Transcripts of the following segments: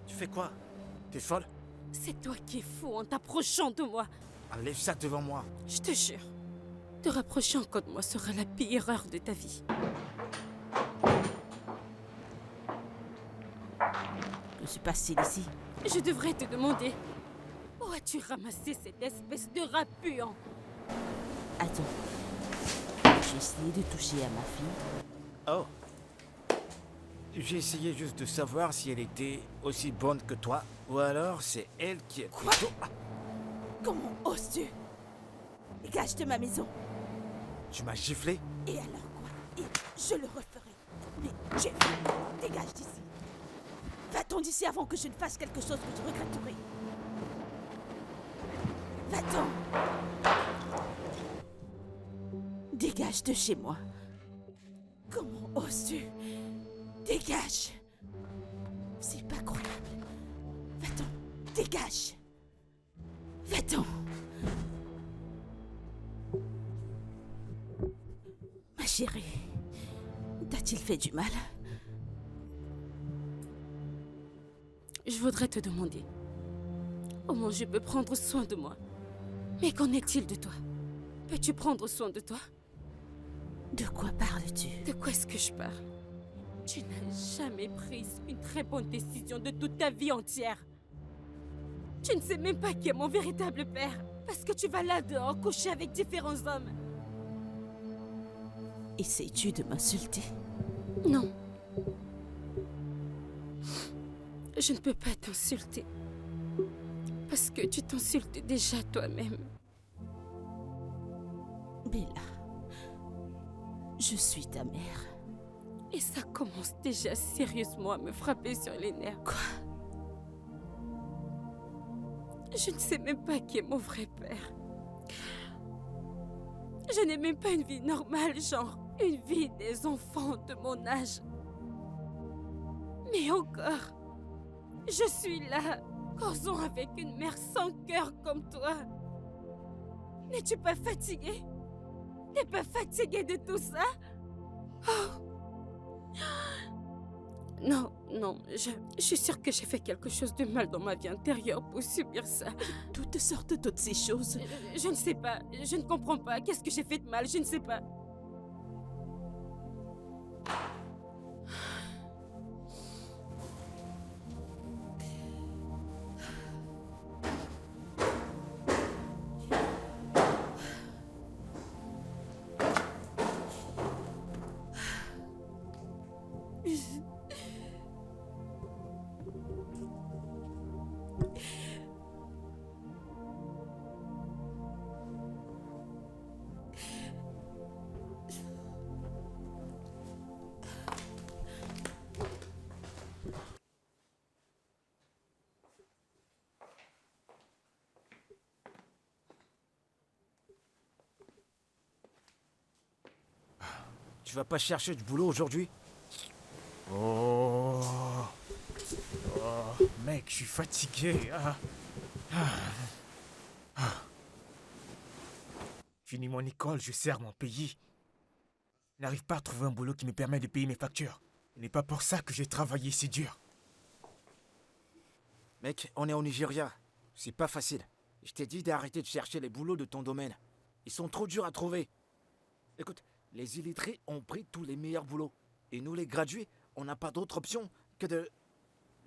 Tu fais quoi? T'es folle? C'est toi qui es fou en t'approchant de moi. Enlève ça devant moi. Je te jure, te rapprocher encore de moi sera la pire erreur de ta vie. Que se passe-t-il ici? Je devrais te demander, où as-tu ramassé cette espèce de rat puant? Attends. J'ai essayé de toucher à ma fille. Oh. J'ai essayé juste de savoir si elle était aussi bonne que toi, ou alors c'est elle qui est Quoi? plutôt... Ah, Comment oses-tu? Dégage de ma maison. tu m'as giflé? Et alors quoi? Et je le referai. Mais Jeff, dégage d'ici. Va-t'en d'ici avant que je ne fasse quelque chose que je regretterai. Va-t'en. Dégage de chez moi. Comment oses-tu? Dégage. C'est pas croyable. Va-t'en. Dégage. Va-t'en. Ma chérie, t'a-t-il fait du mal? Je voudrais te demander, comment je peux prendre soin de moi? Mais qu'en est-il de toi? Peux-tu prendre soin de toi? De quoi parles-tu? De quoi est-ce que je parle? Tu n'as jamais pris une très bonne décision de toute ta vie entière. Tu ne sais même pas qui est mon véritable père, parce que tu vas là dehors coucher avec différents hommes. Essaies-tu de m'insulter? Non. Je ne peux pas t'insulter. Parce que tu t'insultes déjà toi-même. Bella, je suis ta mère. Et ça commence déjà sérieusement à me frapper sur les nerfs. Quoi? Je ne sais même pas qui est mon vrai père. Je n'ai même pas une vie normale, genre une vie des enfants de mon âge. Mais encore, je suis là, causant avec une mère sans cœur comme toi. N'es-tu pas fatigué? T'es pas fatigué de tout ça? Oh. Non, non, je suis sûre que j'ai fait quelque chose de mal dans ma vie intérieure pour subir ça. Toutes sortes de toutes ces choses. Je ne sais pas, je ne comprends pas. Qu'est-ce que j'ai fait de mal? Je ne sais pas. Tu vas pas chercher du boulot aujourd'hui? Oh. Mec, je suis fatigué. Fini mon école, je sers mon pays. Je n'arrive pas à trouver un boulot qui me permet de payer mes factures. Ce n'est pas pour ça que j'ai travaillé si dur. Mec, on est au Nigeria. C'est pas facile. Je t'ai dit d'arrêter de chercher les boulots de ton domaine. Ils sont trop durs à trouver. Écoute, les illettrés ont pris tous les meilleurs boulots. Et nous, les gradués, on n'a pas d'autre option que de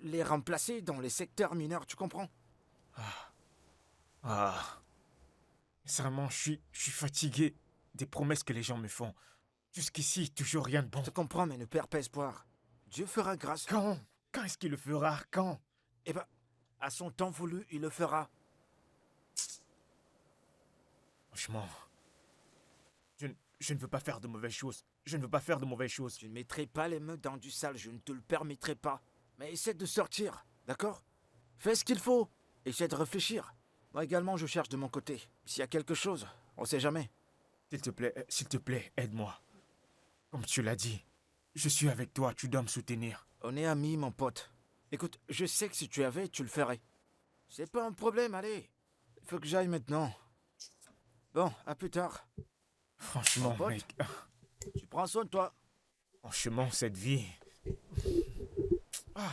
les remplacer dans les secteurs mineurs, tu comprends? Sincèrement, je suis fatigué des promesses que les gens me font. Jusqu'ici, toujours rien de bon. Je te comprends, mais ne perds pas espoir. Dieu fera grâce. Quand? Quand est-ce qu'il le fera? Quand? Eh ben, à son temps voulu, il le fera. Franchement, je ne veux pas faire de mauvaises choses. Je ne veux pas faire de mauvaises choses. Tu ne mettrais pas les mains dans du sale, je ne te le permettrai pas. Mais essaie de sortir, d'accord? Fais ce qu'il faut. Essaie de réfléchir. Moi également, je cherche de mon côté. S'il y a quelque chose, on sait jamais. s'il te plaît, aide-moi. Comme tu l'as dit, je suis avec toi, tu dois me soutenir. On est amis, mon pote. Écoute, je sais que si tu avais, tu le ferais. C'est pas un problème, allez. Il faut que j'aille maintenant. Bon, à plus tard. Franchement, Mon pote. mec, Tu prends soin de toi. franchement, cette vie... Ah.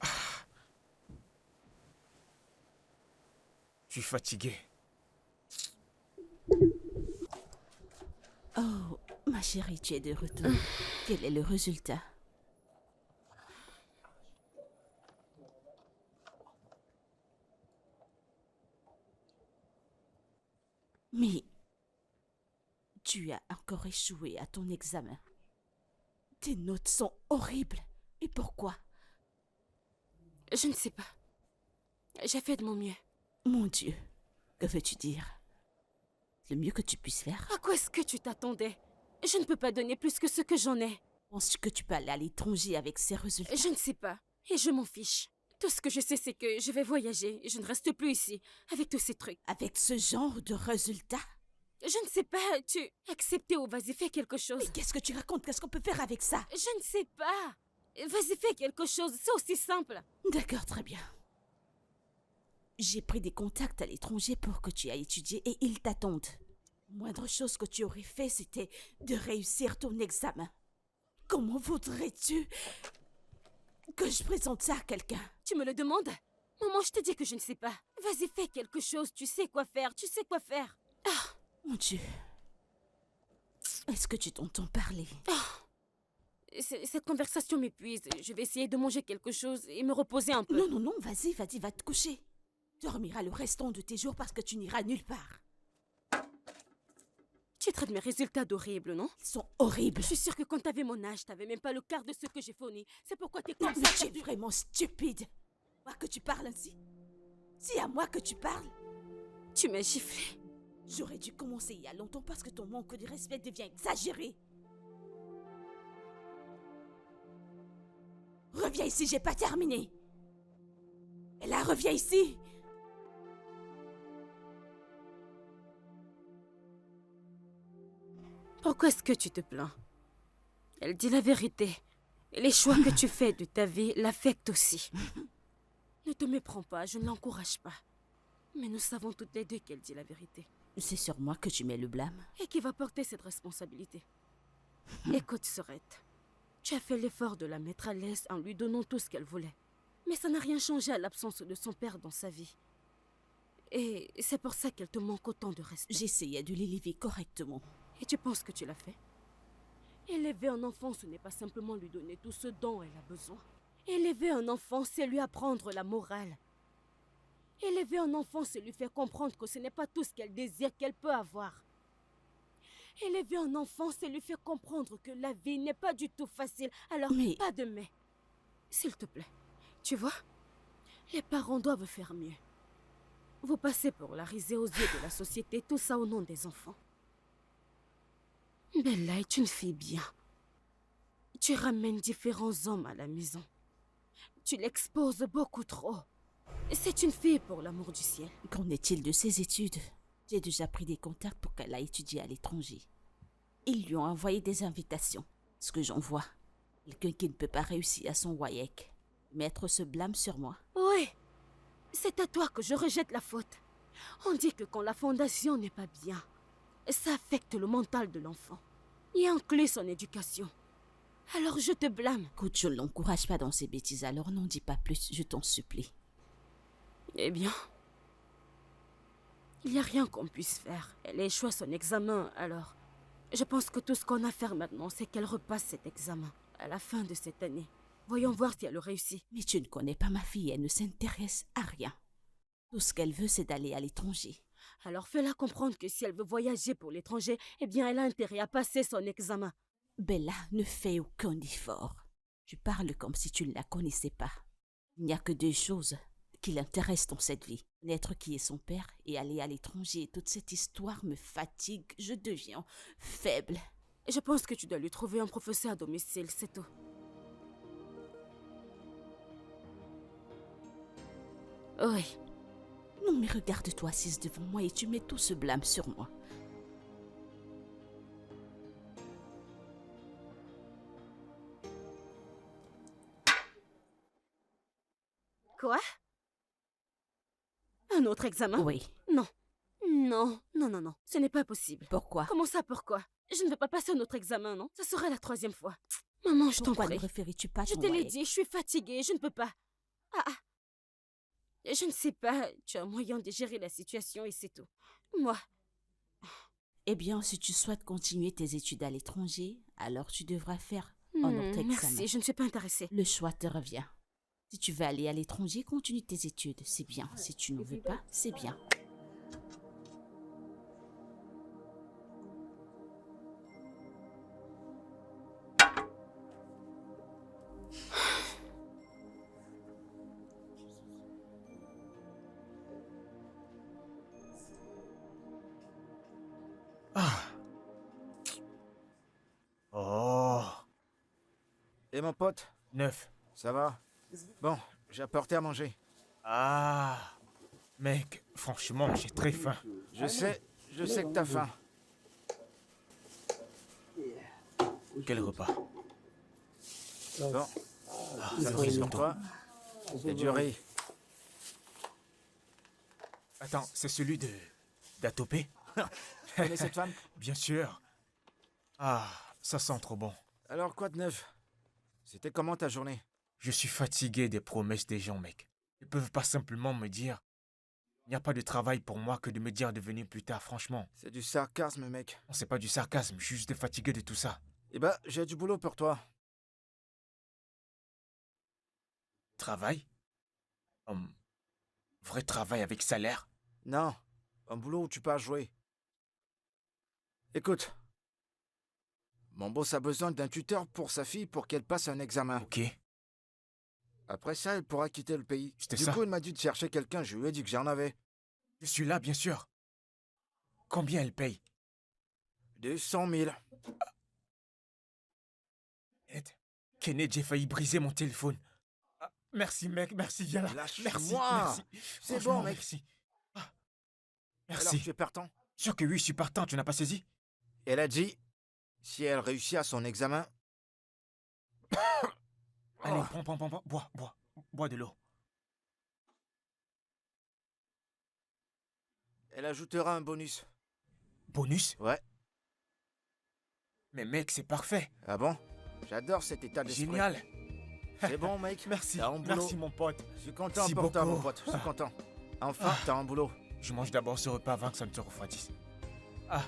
Ah. Je suis fatigué. Oh, ma chérie, tu es de retour. Quel est le résultat? Mais tu as encore échoué à ton examen. Tes notes sont horribles. Et pourquoi? Je ne sais pas. J'ai fait de mon mieux. Mon Dieu, que veux-tu dire? Le mieux que tu puisses faire? À quoi est-ce que tu t'attendais? Je ne peux pas donner plus que ce que j'en ai. Penses-tu que tu peux aller à l'étranger avec ces résultats? Je ne sais pas. Et je m'en fiche. Tout ce que je sais, c'est que je vais voyager. Je ne reste plus ici, avec tous ces trucs. Avec ce genre de résultats? Je ne sais pas. Tu... Accepter ou vas-y, fais quelque chose. Mais qu'est-ce que tu racontes? Qu'est-ce qu'on peut faire avec ça? Je ne sais pas. Vas-y, fais quelque chose. C'est aussi simple. D'accord, très bien. J'ai pris des contacts à l'étranger pour que tu ailles étudier et ils t'attendent. Moindre chose que tu aurais fait, c'était de réussir ton examen. Comment voudrais-tu que je présente ça à quelqu'un? Tu me le demandes? Maman, je te dis que je ne sais pas. Vas-y, fais quelque chose. Tu sais quoi faire. Tu sais quoi faire. Ah, Mon Dieu. Est-ce que tu t'entends parler? cette conversation m'épuise. Je vais essayer de manger quelque chose et me reposer un peu. Non, non, non, vas-y, va te coucher. Tu dormiras le restant de tes jours parce que tu n'iras nulle part. Tu traites mes résultats d'horribles, non? Ils sont horribles. Je suis sûre que quand t'avais mon âge, t'avais même pas le quart de ce que j'ai fourni. C'est pourquoi t'es Mais comme ça. tu es vraiment stupide. Moi que tu parles ainsi? C'est à moi que tu parles? Tu m'as giflé. J'aurais dû commencer il y a longtemps parce que ton manque de respect devient exagéré. Reviens ici, j'ai pas terminé. Et là, reviens ici. Pourquoi est-ce que tu te plains? Elle dit la vérité. Et les choix que tu fais de ta vie l'affectent aussi. Ne te méprends pas, je ne l'encourage pas. Mais nous savons toutes les deux qu'elle dit la vérité. C'est sur moi que tu mets le blâme. Et qui va porter cette responsabilité? Écoute, Sorette. Tu as fait l'effort de la mettre à l'aise en lui donnant tout ce qu'elle voulait. Mais ça n'a rien changé à l'absence de son père dans sa vie. Et c'est pour ça qu'elle te manque autant de respect. J'essayais de l'élever correctement. Et tu penses que tu l'as fait? Élever un enfant, ce n'est pas simplement lui donner tout ce dont elle a besoin. Élever un enfant, c'est lui apprendre la morale. Élever un enfant, c'est lui faire comprendre que ce n'est pas tout ce qu'elle désire qu'elle peut avoir. Élever un enfant, c'est lui faire comprendre que la vie n'est pas du tout facile. Alors, Mais- pas de mais. S'il te plaît. Tu vois, les parents doivent faire mieux. Vous passez pour la risée aux yeux de la société, tout ça au nom des enfants. Bella est une fille bien. Tu ramènes différents hommes à la maison. Tu l'exposes beaucoup trop. C'est une fille pour l'amour du ciel. Qu'en est-il de ses études? J'ai déjà pris des contacts pour qu'elle aille étudier à l'étranger. Ils lui ont envoyé des invitations. Ce que j'en vois, quelqu'un qui ne peut pas réussir à son WAEC. Mettre ce blâme sur moi. Oui, c'est à toi que je rejette la faute. On dit que quand la fondation n'est pas bien, ça affecte le mental de l'enfant et inclut son éducation. Alors je te blâme. Écoute, je ne l'encourage pas dans ses bêtises, alors n'en dis pas plus, je t'en supplie. Eh bien, il n'y a rien qu'on puisse faire. Elle a échoué son examen, alors je pense que tout ce qu'on a à faire maintenant, c'est qu'elle repasse cet examen à la fin de cette année. Voyons voir si elle réussit. Mais tu ne connais pas ma fille, elle ne s'intéresse à rien. Tout ce qu'elle veut, c'est d'aller à l'étranger. Alors fais-la comprendre que si elle veut voyager pour l'étranger, eh bien elle a intérêt à passer son examen. Bella ne fait aucun effort. Tu parles comme si tu ne la connaissais pas. Il n'y a que deux choses qui l'intéressent dans cette vie. Connaître qui est son père et aller à l'étranger. Toute cette histoire me fatigue, je deviens faible. Je pense que tu dois lui trouver un professeur à domicile, c'est tout. Oui. Non, mais regarde-toi assise devant moi et tu mets tout ce blâme sur moi. Quoi? Un autre examen? Oui. Non. Non, non, non, non. Ce n'est pas possible. Pourquoi? Comment ça, pourquoi? Je ne veux pas passer un autre examen, non? Ce sera la 3e fois. Maman, je t'en Pourquoi prie. ne référais-tu pas Je ton te l'ai WAEC? dit, je suis fatiguée, je ne peux pas. Ah, ah. Je ne sais pas, tu as un moyen de gérer la situation et c'est tout. Moi, Eh bien, si tu souhaites continuer tes études à l'étranger, alors tu devras faire un autre examen. merci, je ne suis pas intéressée. Le choix te revient. Si tu veux aller à l'étranger, continue tes études, c'est bien. Si tu ne veux pas, c'est bien. Ah. Oh. Et mon pote, 9. ça va? Bon, j'ai apporté à manger. Ah. Mec, franchement, j'ai très faim. Je sais que t'as faim. Quel repas? Bon, Ah, ça c'est pour toi. C'est du riz. Attends, c'est celui de... d'Atopé? Tu connais cette femme? Bien sûr. Ah, ça sent trop bon. Alors quoi de neuf? C'était comment ta journée? Je suis fatigué des promesses des gens, mec. Ils peuvent pas simplement me dire... Il n'y a pas de travail pour moi que de me dire de venir plus tard, franchement. C'est du sarcasme, mec. Non, c'est pas du sarcasme, je suis juste fatigué de tout ça. Eh ben, j'ai du boulot pour toi. Travail? Vrai travail avec salaire? Non, un boulot où tu peux jouer. Écoute, mon boss a besoin d'un tuteur pour sa fille pour qu'elle passe un examen. Ok. Après ça, elle pourra quitter le pays. C'était Du ça. coup, il m'a dit de chercher quelqu'un, je lui ai dit que j'en avais. Je suis là, bien sûr. Combien elle paye? 200 000. Ed, Kenneth, j'ai failli briser mon téléphone. Ah, merci, mec, merci, viens là. Lâche-moi. Merci, merci. C'est Franchement, bon, mec. Merci. Ah, Alors, merci. tu es partant? Sûr que oui, je suis partant, tu n'as pas saisi? Elle a dit, si elle réussit à son examen... Allez, Oh. prends, bois de l'eau. Elle ajoutera un bonus. Bonus? Ouais. Mais mec, c'est parfait. Ah bon? J'adore cet état d'esprit. Génial. C'est bon, mec. Merci, T'as un boulot. merci mon pote. Je suis content Merci pour toi, mon beaucoup. pote. Je suis content. Enfin, t'as un boulot. Je mange d'abord ce repas avant que ça ne te refroidisse. Ah,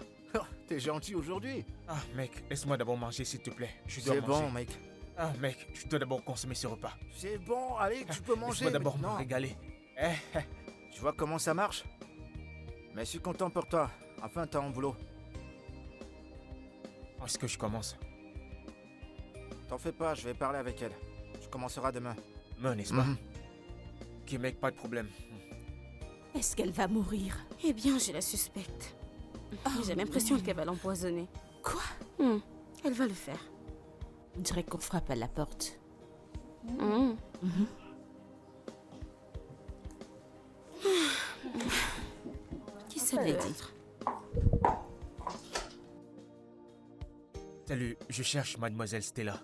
T'es gentil aujourd'hui. ah, mec, laisse-moi d'abord manger, s'il te plaît. Je dois C'est manger. bon, mec. Ah, mec, je dois d'abord consommer ce repas. C'est bon, allez, tu peux manger. Laisse-moi d'abord me maintenant. régaler. Tu vois comment ça marche? Mais je suis content pour toi. Enfin, t'as un boulot. Est-ce que je commence? T'en fais pas, je vais parler avec elle. Tu commenceras demain. Non, n'est-ce pas? Mhm. Ok, mec, pas de problème. Est-ce qu'elle va mourir? eh bien, je la suspecte. J'ai l'impression qu'elle va l'empoisonner. Quoi? Elle va le faire. On dirait qu'on frappe à la porte. Qui ça Je l'ai peut dit. être? Salut, je cherche mademoiselle Stella.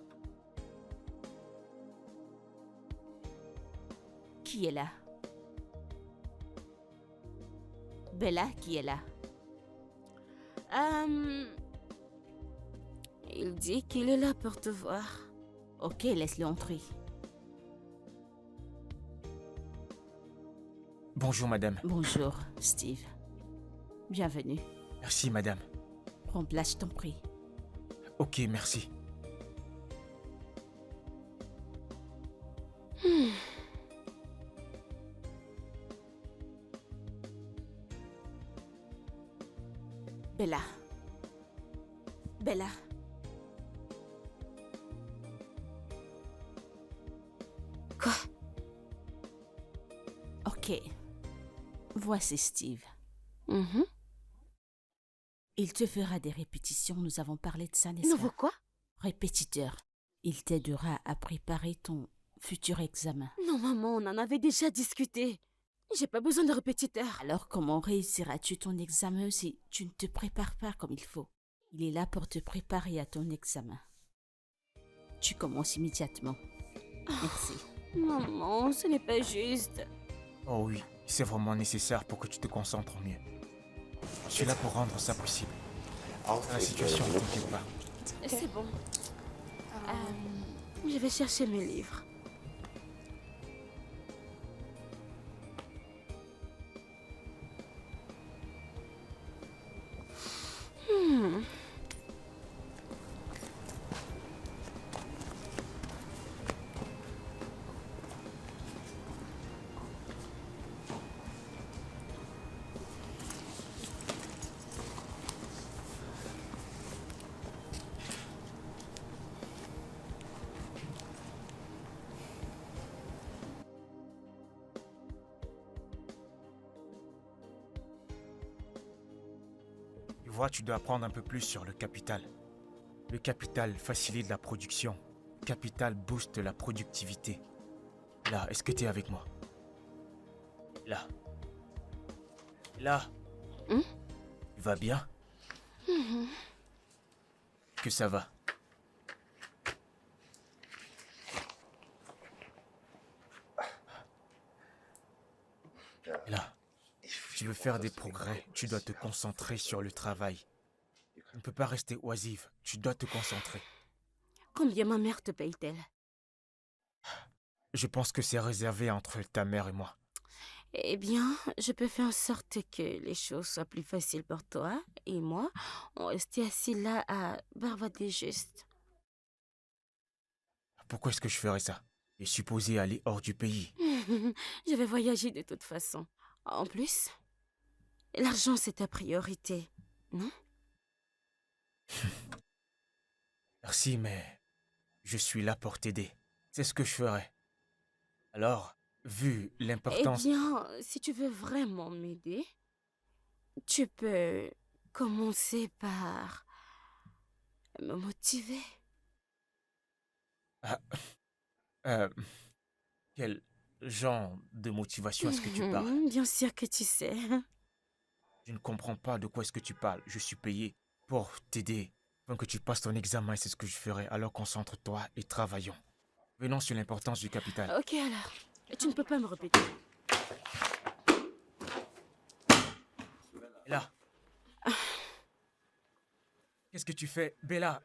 Qui est là? Bella, qui est là? Il dit qu'il est là pour te voir. Ok, laisse-le entrer. Bonjour, madame. Bonjour, Steve. Bienvenue. Merci, madame. Prends place, je t'en prie. Ok, merci. Bella. Bella. Quoi? Ok. Voici Steve. Mhm. Il te fera des répétitions, nous avons parlé de ça, n'est-ce Nouveau pas? quoi? Répétiteur. Il t'aidera à préparer ton futur examen. Non, maman, on en avait déjà discuté. J'ai pas besoin de répétiteur. Alors comment réussiras-tu ton examen si tu ne te prépares pas comme il faut? Il est là pour te préparer à ton examen. Tu commences immédiatement. Merci. Maman, ce n'est pas juste. Oh oui, c'est vraiment nécessaire pour que tu te concentres mieux. Je suis là pour rendre ça possible. La situation ne t'inquiète pas. C'est bon. Je vais chercher mes livres. Tu vois, tu dois apprendre un peu plus sur le capital. Le capital facilite la production. Le capital booste la productivité. Là, est-ce que tu es avec moi? Là. Là. Hmm? Tu vas bien? Que ça va? Là. Si tu veux faire des progrès, tu dois te concentrer sur le travail. Tu ne peux pas rester oisive, tu dois te concentrer. Combien ma mère te paye-t-elle? Je pense que c'est réservé entre ta mère et moi. Eh bien, je peux faire en sorte que les choses soient plus faciles pour toi et moi. On restait assis là à barbader juste. Pourquoi est-ce que je ferais ça? Je suis supposé aller hors du pays. Je vais voyager de toute façon. En plus, l'argent c'est ta priorité, non? Merci, mais je suis là pour t'aider. C'est ce que je ferai. Alors, vu Eh l'importance... bien, si tu veux vraiment m'aider, tu peux commencer par me motiver. Euh, quel genre de motivation est-ce que tu parles? Bien sûr que tu sais. Je ne comprends pas de quoi est-ce que tu parles. Je suis payé pour t'aider. Afin que tu passes ton examen, c'est ce que je ferai. Alors concentre-toi et travaillons. Venons sur l'importance du capital. Ok alors, tu ne peux pas me répéter. Là. Qu'est-ce que tu fais, Bella?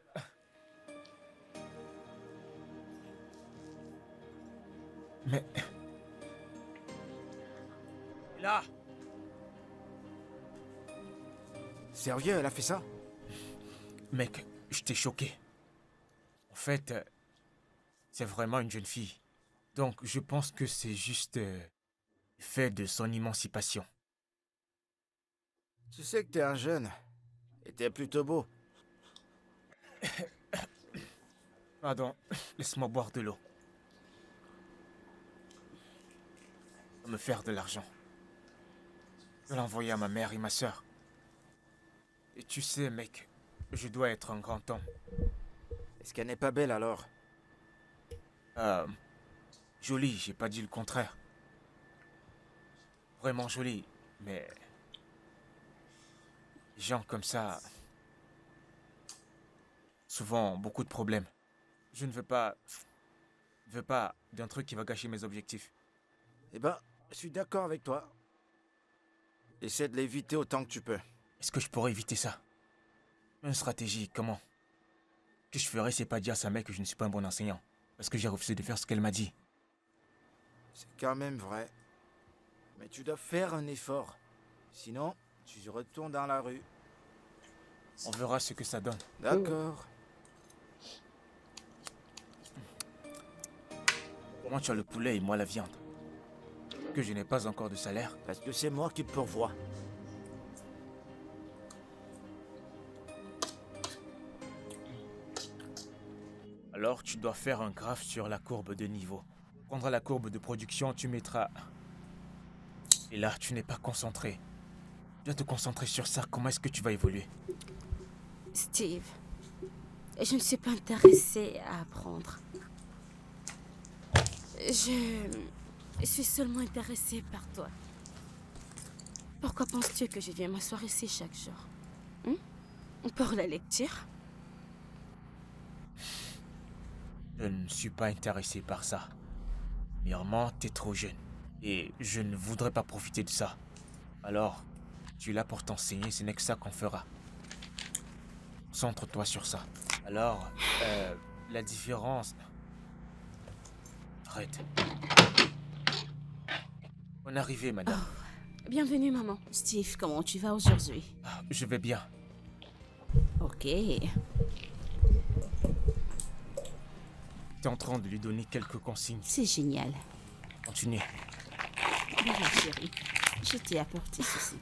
Mais... Là. Sérieux, elle a fait ça? Mec, je t'ai choqué. En fait, c'est vraiment une jeune fille. Donc, je pense que c'est juste fait de son émancipation. Tu sais que t'es un jeune. Et t'es plutôt beau. Pardon, laisse-moi boire de l'eau. Pour me faire de l'argent. Je vais l'envoyer à ma mère et ma sœur. Et tu sais, mec, je dois être un grand homme. Est-ce qu'elle n'est pas belle alors? Jolie, j'ai pas dit le contraire. Vraiment jolie, mais... Les gens comme ça... Souvent ont beaucoup de problèmes. Je ne veux pas... Je veux pas d'un truc qui va gâcher mes objectifs. Eh ben, je suis d'accord avec toi. Essaie de l'éviter autant que tu peux. Est-ce que je pourrais éviter ça? Une stratégie, comment? Ce que je ferais, c'est pas dire à sa mère que je ne suis pas un bon enseignant. Parce que j'ai refusé de faire ce qu'elle m'a dit. C'est quand même vrai. Mais tu dois faire un effort. Sinon, tu retournes dans la rue. On verra ce que ça donne. D'accord. Moi, tu as le poulet et moi la viande. Que je n'ai pas encore de salaire. Parce que c'est moi qui te pourvois. Alors, tu dois faire un graphe sur la courbe de niveau. Tu prendras la courbe de production, tu mettras... Et là, tu n'es pas concentré. Tu dois te concentrer sur ça. Comment est-ce que tu vas évoluer? Steve, je ne suis pas intéressée à apprendre. Je suis seulement intéressée par toi. Pourquoi penses-tu que je viens m'asseoir ici chaque jour? Pour la lecture? Je ne suis pas intéressé par ça. Premièrement, t'es trop jeune. Et je ne voudrais pas profiter de ça. Alors, tu es là pour t'enseigner, ce n'est que ça qu'on fera. Concentre-toi sur ça. Alors, la différence... Arrête. Bonne arrivée, madame. Bienvenue, maman. Steve, comment tu vas aujourd'hui? Ah, je vais bien. Ok. T'es en train de lui donner quelques consignes. C'est génial. Continue. Voilà, chérie. Je t'ai apporté ceci.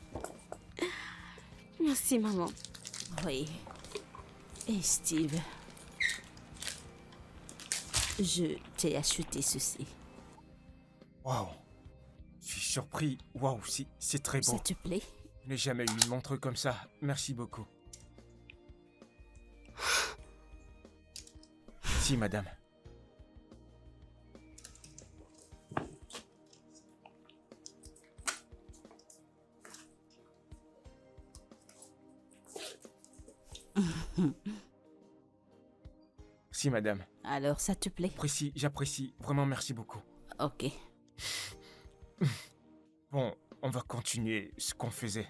Merci, maman. Oui. Et Steve, je t'ai acheté ceci. Waouh. Je suis surpris. Waouh, c'est très beau. Ça te plaît? Je n'ai jamais eu une montre comme ça. Merci beaucoup. Si, madame. Si, madame. Alors, ça te plaît? J'apprécie. Vraiment, merci beaucoup. Ok. Bon, on va continuer ce qu'on faisait.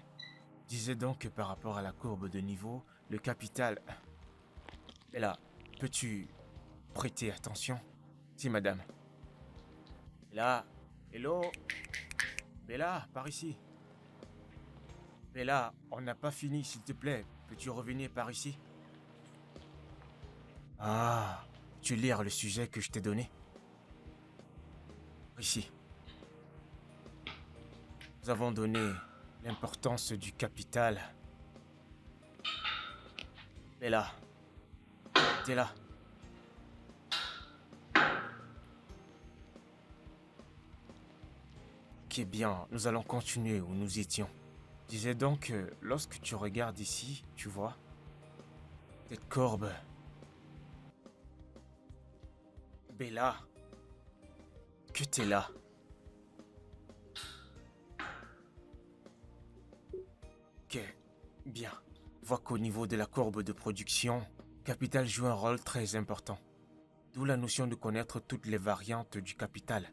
Disais donc que par rapport à la courbe de niveau, le capital... Et là, peux-tu prêter attention? Si, madame. Là, hello? Bella, par ici. Bella, on n'a pas fini, s'il te plaît. Peux-tu revenir par ici? Ah, tu lire le sujet que je t'ai donné? Ici. Nous avons donné l'importance du capital. Bella, t'es là. Ok, bien, nous allons continuer où nous étions. Je disais donc que lorsque tu regardes ici, tu vois, cette courbe. Bella, que t'es là. Ok, bien. Vois qu'au niveau de la courbe de production, capital joue un rôle très important. D'où la notion de connaître toutes les variantes du capital.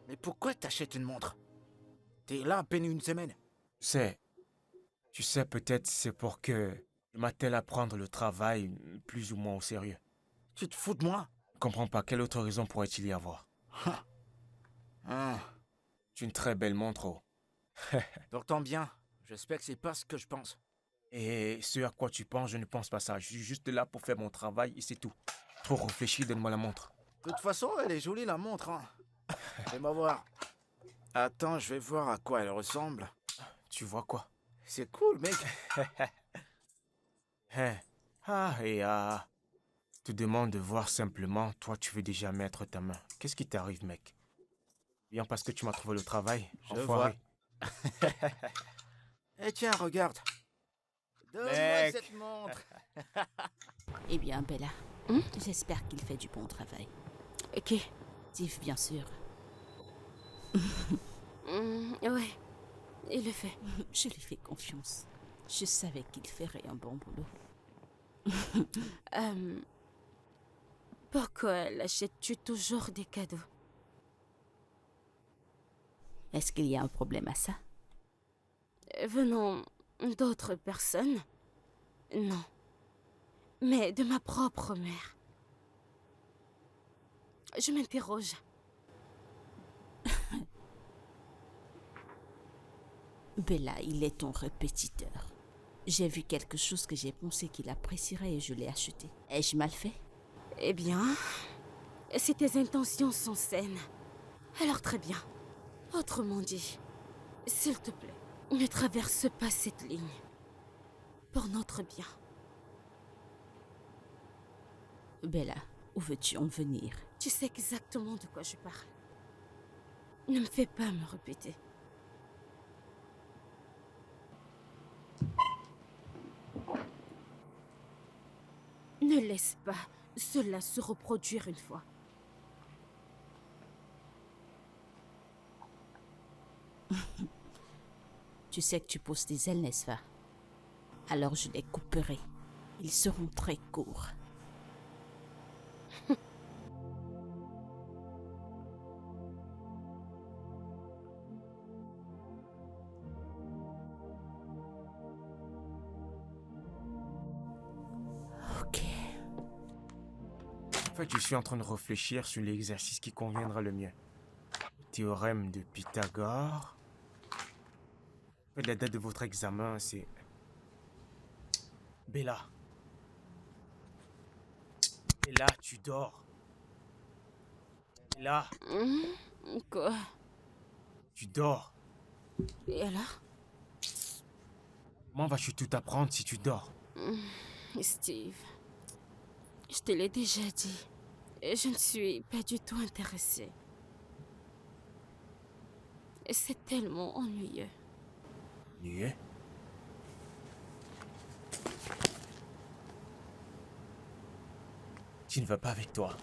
Mais pourquoi t'achètes une montre? T'es là à peine une semaine. Tu sais, peut-être c'est pour que je m'attelle à prendre le travail plus ou moins au sérieux. Tu te fous de moi? Je comprends pas, quelle autre raison pourrait-il y avoir? Ah, C'est une très belle montre, oh. t'entends bien. J'espère que c'est pas ce que je pense. Et ce à quoi tu penses, je ne pense pas ça. Je suis juste là pour faire mon travail et c'est tout. Trop réfléchi, donne-moi la montre. De toute façon, elle est jolie la montre, hein. Fais-moi voir. Attends, je vais voir à quoi elle ressemble. Tu vois quoi? C'est cool, mec. Te demande de voir simplement, toi tu veux déjà mettre ta main. Qu'est-ce qui t'arrive, mec? Bien parce que tu m'as trouvé le travail, Je enfoiré. Eh tiens, regarde. Donne-moi Mec. cette montre. Eh bien, Bella, j'espère qu'il fait du bon travail. Ok. Steve, bien sûr. Ouais, il le fait. Je lui fais confiance. Je savais qu'il ferait un bon boulot. Pourquoi l'achètes-tu toujours des cadeaux? Est-ce qu'il y a un problème à ça? Venant d'autres personnes? Non. Mais de ma propre mère. Je m'interroge. Bella, il est ton répétiteur. J'ai vu quelque chose que j'ai pensé qu'il apprécierait et je l'ai acheté. Ai-je mal fait? Eh bien, si tes intentions sont saines, alors très bien. Autrement dit, s'il te plaît, ne traverse pas cette ligne. Pour notre bien. Bella, où veux-tu en venir? Tu sais exactement de quoi je parle. Ne me fais pas me répéter. Ne laisse pas cela se reproduire une fois. Tu sais que tu pousses des ailes, n'est-ce pas? Alors je les couperai. Ils seront très courts. Ok. En fait, je suis en train de réfléchir sur l'exercice qui conviendra le mieux. Théorème de Pythagore. En fait, la date de votre examen, c'est... Bella. Bella, tu dors. Bella, Quoi? tu dors. Et alors? Comment vas-tu tout apprendre si tu dors? Steve, je te l'ai déjà dit. Et je ne suis pas du tout intéressée. Et c'est tellement ennuyeux. Nuet? Tu ne vas pas avec toi.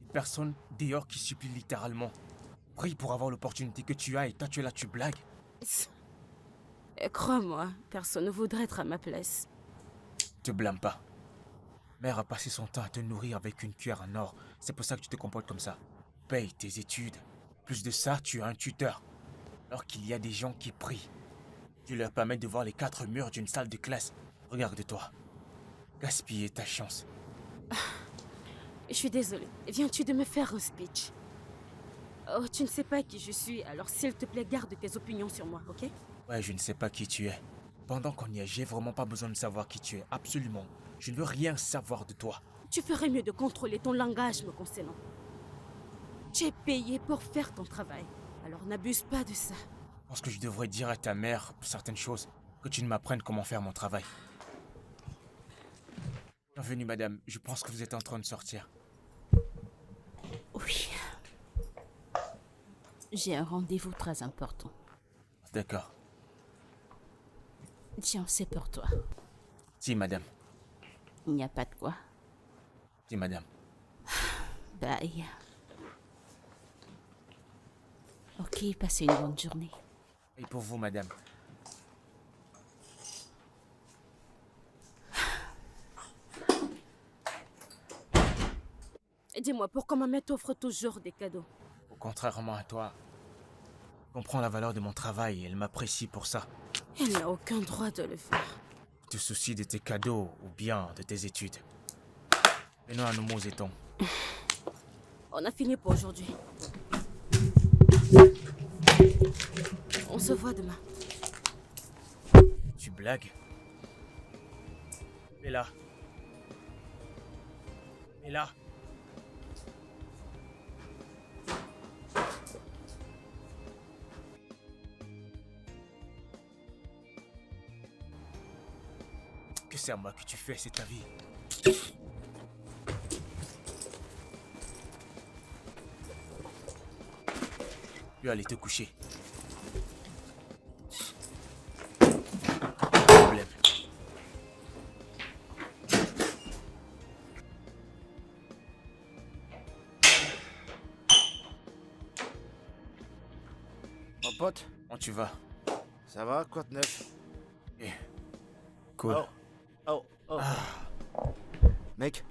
Une personne dehors qui supplie littéralement. Prie pour avoir l'opportunité que tu as et toi tu es là, tu blagues. Et crois-moi, personne ne voudrait être à ma place. Te blâme pas. Mère a passé son temps à te nourrir avec une cuillère en or. C'est pour ça que tu te comportes comme ça. Paye tes études. Plus de ça, tu as un tuteur. Alors qu'il y a des gens qui prient. Tu leur permets de voir les 4 murs d'une salle de classe. Regarde-toi. Gaspiller ta chance. Je suis désolée. Viens-tu de me faire un speech? Oh, tu ne sais pas qui je suis, alors s'il te plaît, garde tes opinions sur moi, ok? Ouais, je ne sais pas qui tu es. Pendant qu'on y est, j'ai vraiment pas besoin de savoir qui tu es. Absolument. Je ne veux rien savoir de toi. Tu ferais mieux de contrôler ton langage me concernant. Tu es payé pour faire ton travail, alors n'abuse pas de ça. Je pense que je devrais dire à ta mère certaines choses. Que tu ne m'apprennes comment faire mon travail. Bienvenue, madame. Je pense que vous êtes en train de sortir. Oui. J'ai un rendez-vous très important. D'accord. Tiens, c'est pour toi. Si, madame. Il n'y a pas de quoi. Si, madame. Bye. Ok, passez une bonne journée. Et pour vous, madame. Et dis-moi, pourquoi ma mère t'offre toujours des cadeaux? Contrairement à toi, je comprends la valeur de mon travail et elle m'apprécie pour ça. Elle n'a aucun droit de le faire. Tu te soucies de tes cadeaux ou bien de tes études. Venons à nos mots étons. On a fini pour aujourd'hui. On se voit demain. Tu blagues? Bella. Bella. Que c'est à moi que tu fais, c'est ta vie. Tu vas aller te coucher. Problème. Mon pote, Où tu vas? ça va? Quoi de neuf? Eh, cool. Oh. Mec,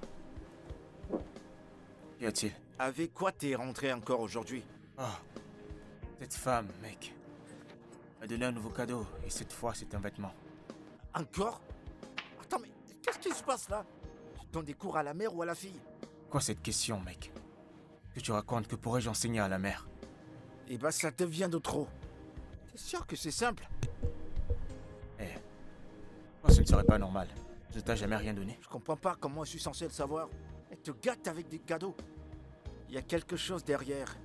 Qu'y a-t-il? avec quoi t'es rentré encore aujourd'hui? Ah, cette femme, mec, m'a donné un nouveau cadeau et cette fois c'est un vêtement. Encore? Attends, mais qu'est-ce qui se passe là? Tu donnes des cours à la mère ou à la fille? Quoi cette question, mec? Que tu racontes, que pourrais-je enseigner à la mère? Eh ben, ça devient de trop. T'es sûr que c'est simple? Eh, moi ce ne serait pas normal. Je t'ai jamais rien donné. Je comprends pas comment je suis censé le savoir. Elle te gâte avec des cadeaux. Il y a quelque chose derrière.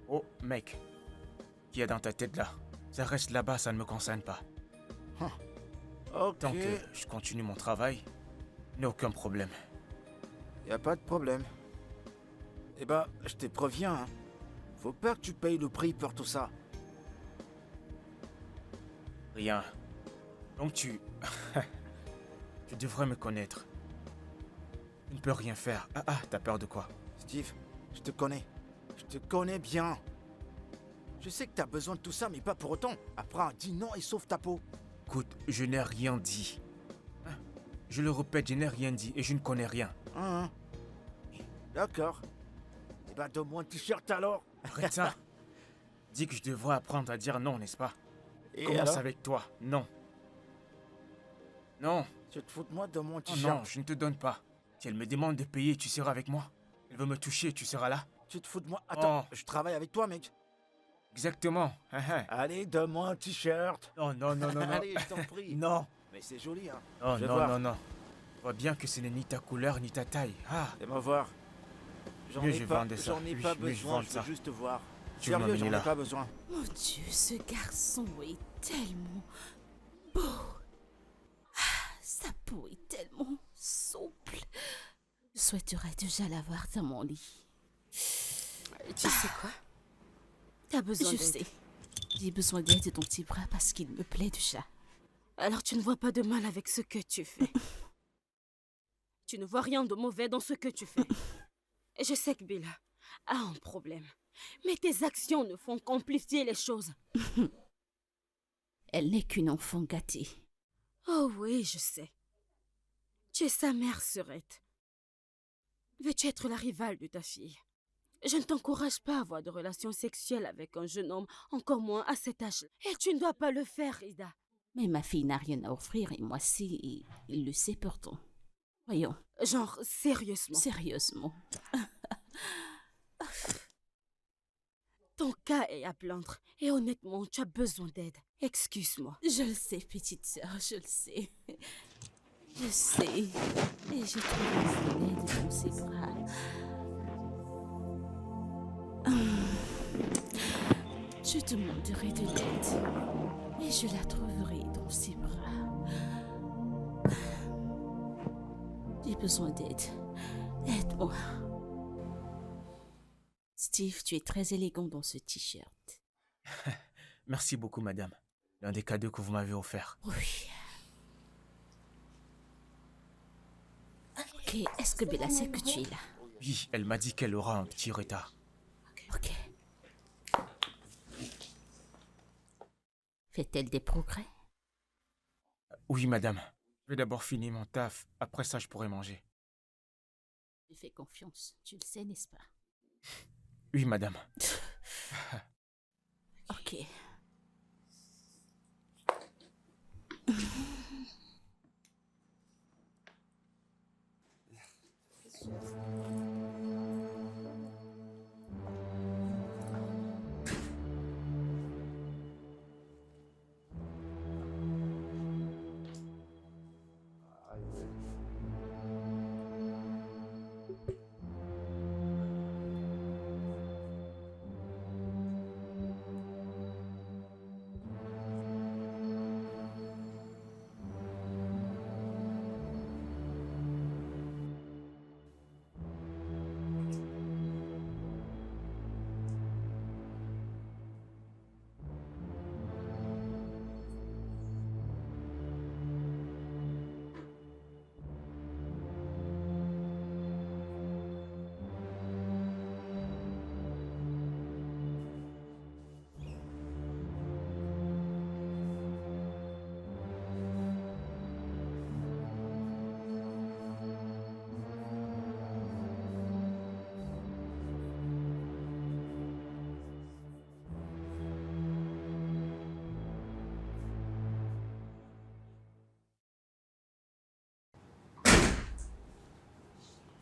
Oh, mec, qu'il y a dans ta tête là? Ça reste là-bas, ça ne me concerne pas. Ok, Tant que je continue mon travail, il n'y a aucun problème. y a pas de problème. Eh ben, je te préviens, hein. Faut pas que tu payes le prix pour tout ça. Rien. Donc tu... tu devrais me connaître. Tu ne peux rien faire. Ah, t'as peur de quoi? Steve, je te connais. Je te connais bien. Je sais que t'as besoin de tout ça, mais pas pour autant. Après, dis non et sauve ta peau. Écoute, je n'ai rien dit. Hein? Je le répète, je n'ai rien dit et je ne connais rien. Hein, hein. D'accord. Eh ben, donne-moi un t-shirt alors. Arrête ça. Dis que je devrais apprendre à dire non, n'est-ce pas? Et Commence alors avec toi. Non. Non. Tu te fous de moi, donne-moi un Oh t-shirt. non, je ne te donne pas. Si elle me demande de payer, tu seras avec moi. Elle veut me toucher, tu seras là. Tu te fous de moi. Attends, Oh. je travaille avec toi, mec. Exactement. Hein, hein. Allez, donne-moi un t-shirt. Non, non, non, non, non. Allez, je t'en prie. Non. Mais c'est joli, hein. Oh Je vais non, voir. non, non. Je vois bien que ce n'est ni ta couleur ni ta taille. Ah, Fais-moi voir. J'en Mieux ai je pas, vendais ça. j'en ai Oui, pas mieux je besoin, vends je veux ça. juste voir. Tu veux Sérieux, m'amener j'en ai là. pas besoin. Mon Dieu, ce garçon est tellement beau. Ah, sa peau est tellement souple. Je souhaiterais déjà l'avoir dans mon lit. Tu sais quoi? T'as besoin Je d'aide. sais. J'ai besoin d'aide de ton petit bras parce qu'il me plaît déjà. Alors tu ne vois pas de mal avec ce que tu fais. Tu ne vois rien de mauvais dans ce que tu fais. Et je sais que Bella a un problème. Mais tes actions ne font qu'amplifier les choses. Elle n'est qu'une enfant gâtée. Oh oui, je sais. Tu es sa mère, Serette. Veux-tu être la rivale de ta fille? Je ne t'encourage pas à avoir de relations sexuelles avec un jeune homme, encore moins à cet âge. Et tu ne dois pas le faire, Ida. Mais ma fille n'a rien à offrir et moi si, et il le sait pourtant. Voyons, Genre, sérieusement. sérieusement. Ton cas est à plaindre. Et honnêtement, tu as besoin d'aide. Excuse-moi. Je le sais, petite sœur, je le sais. Je sais. Et j'ai trouvé l'aide dans ses bras. Je demanderai de l'aide. Et je la trouverai dans ses bras. J'ai besoin d'aide. Aide-moi. Steve, tu es très élégant dans ce t-shirt. merci beaucoup, madame. L'un des cadeaux que vous m'avez offert. Oui. Ok, est-ce que Bella sait que tu es là? Oui, elle m'a dit qu'elle aura un petit retard. Ok. Fait-elle des progrès? Oui, madame. Je vais d'abord finir mon taf. Après ça, je pourrai manger. Je fais confiance, tu le sais, n'est-ce pas? Oui, madame. Ok.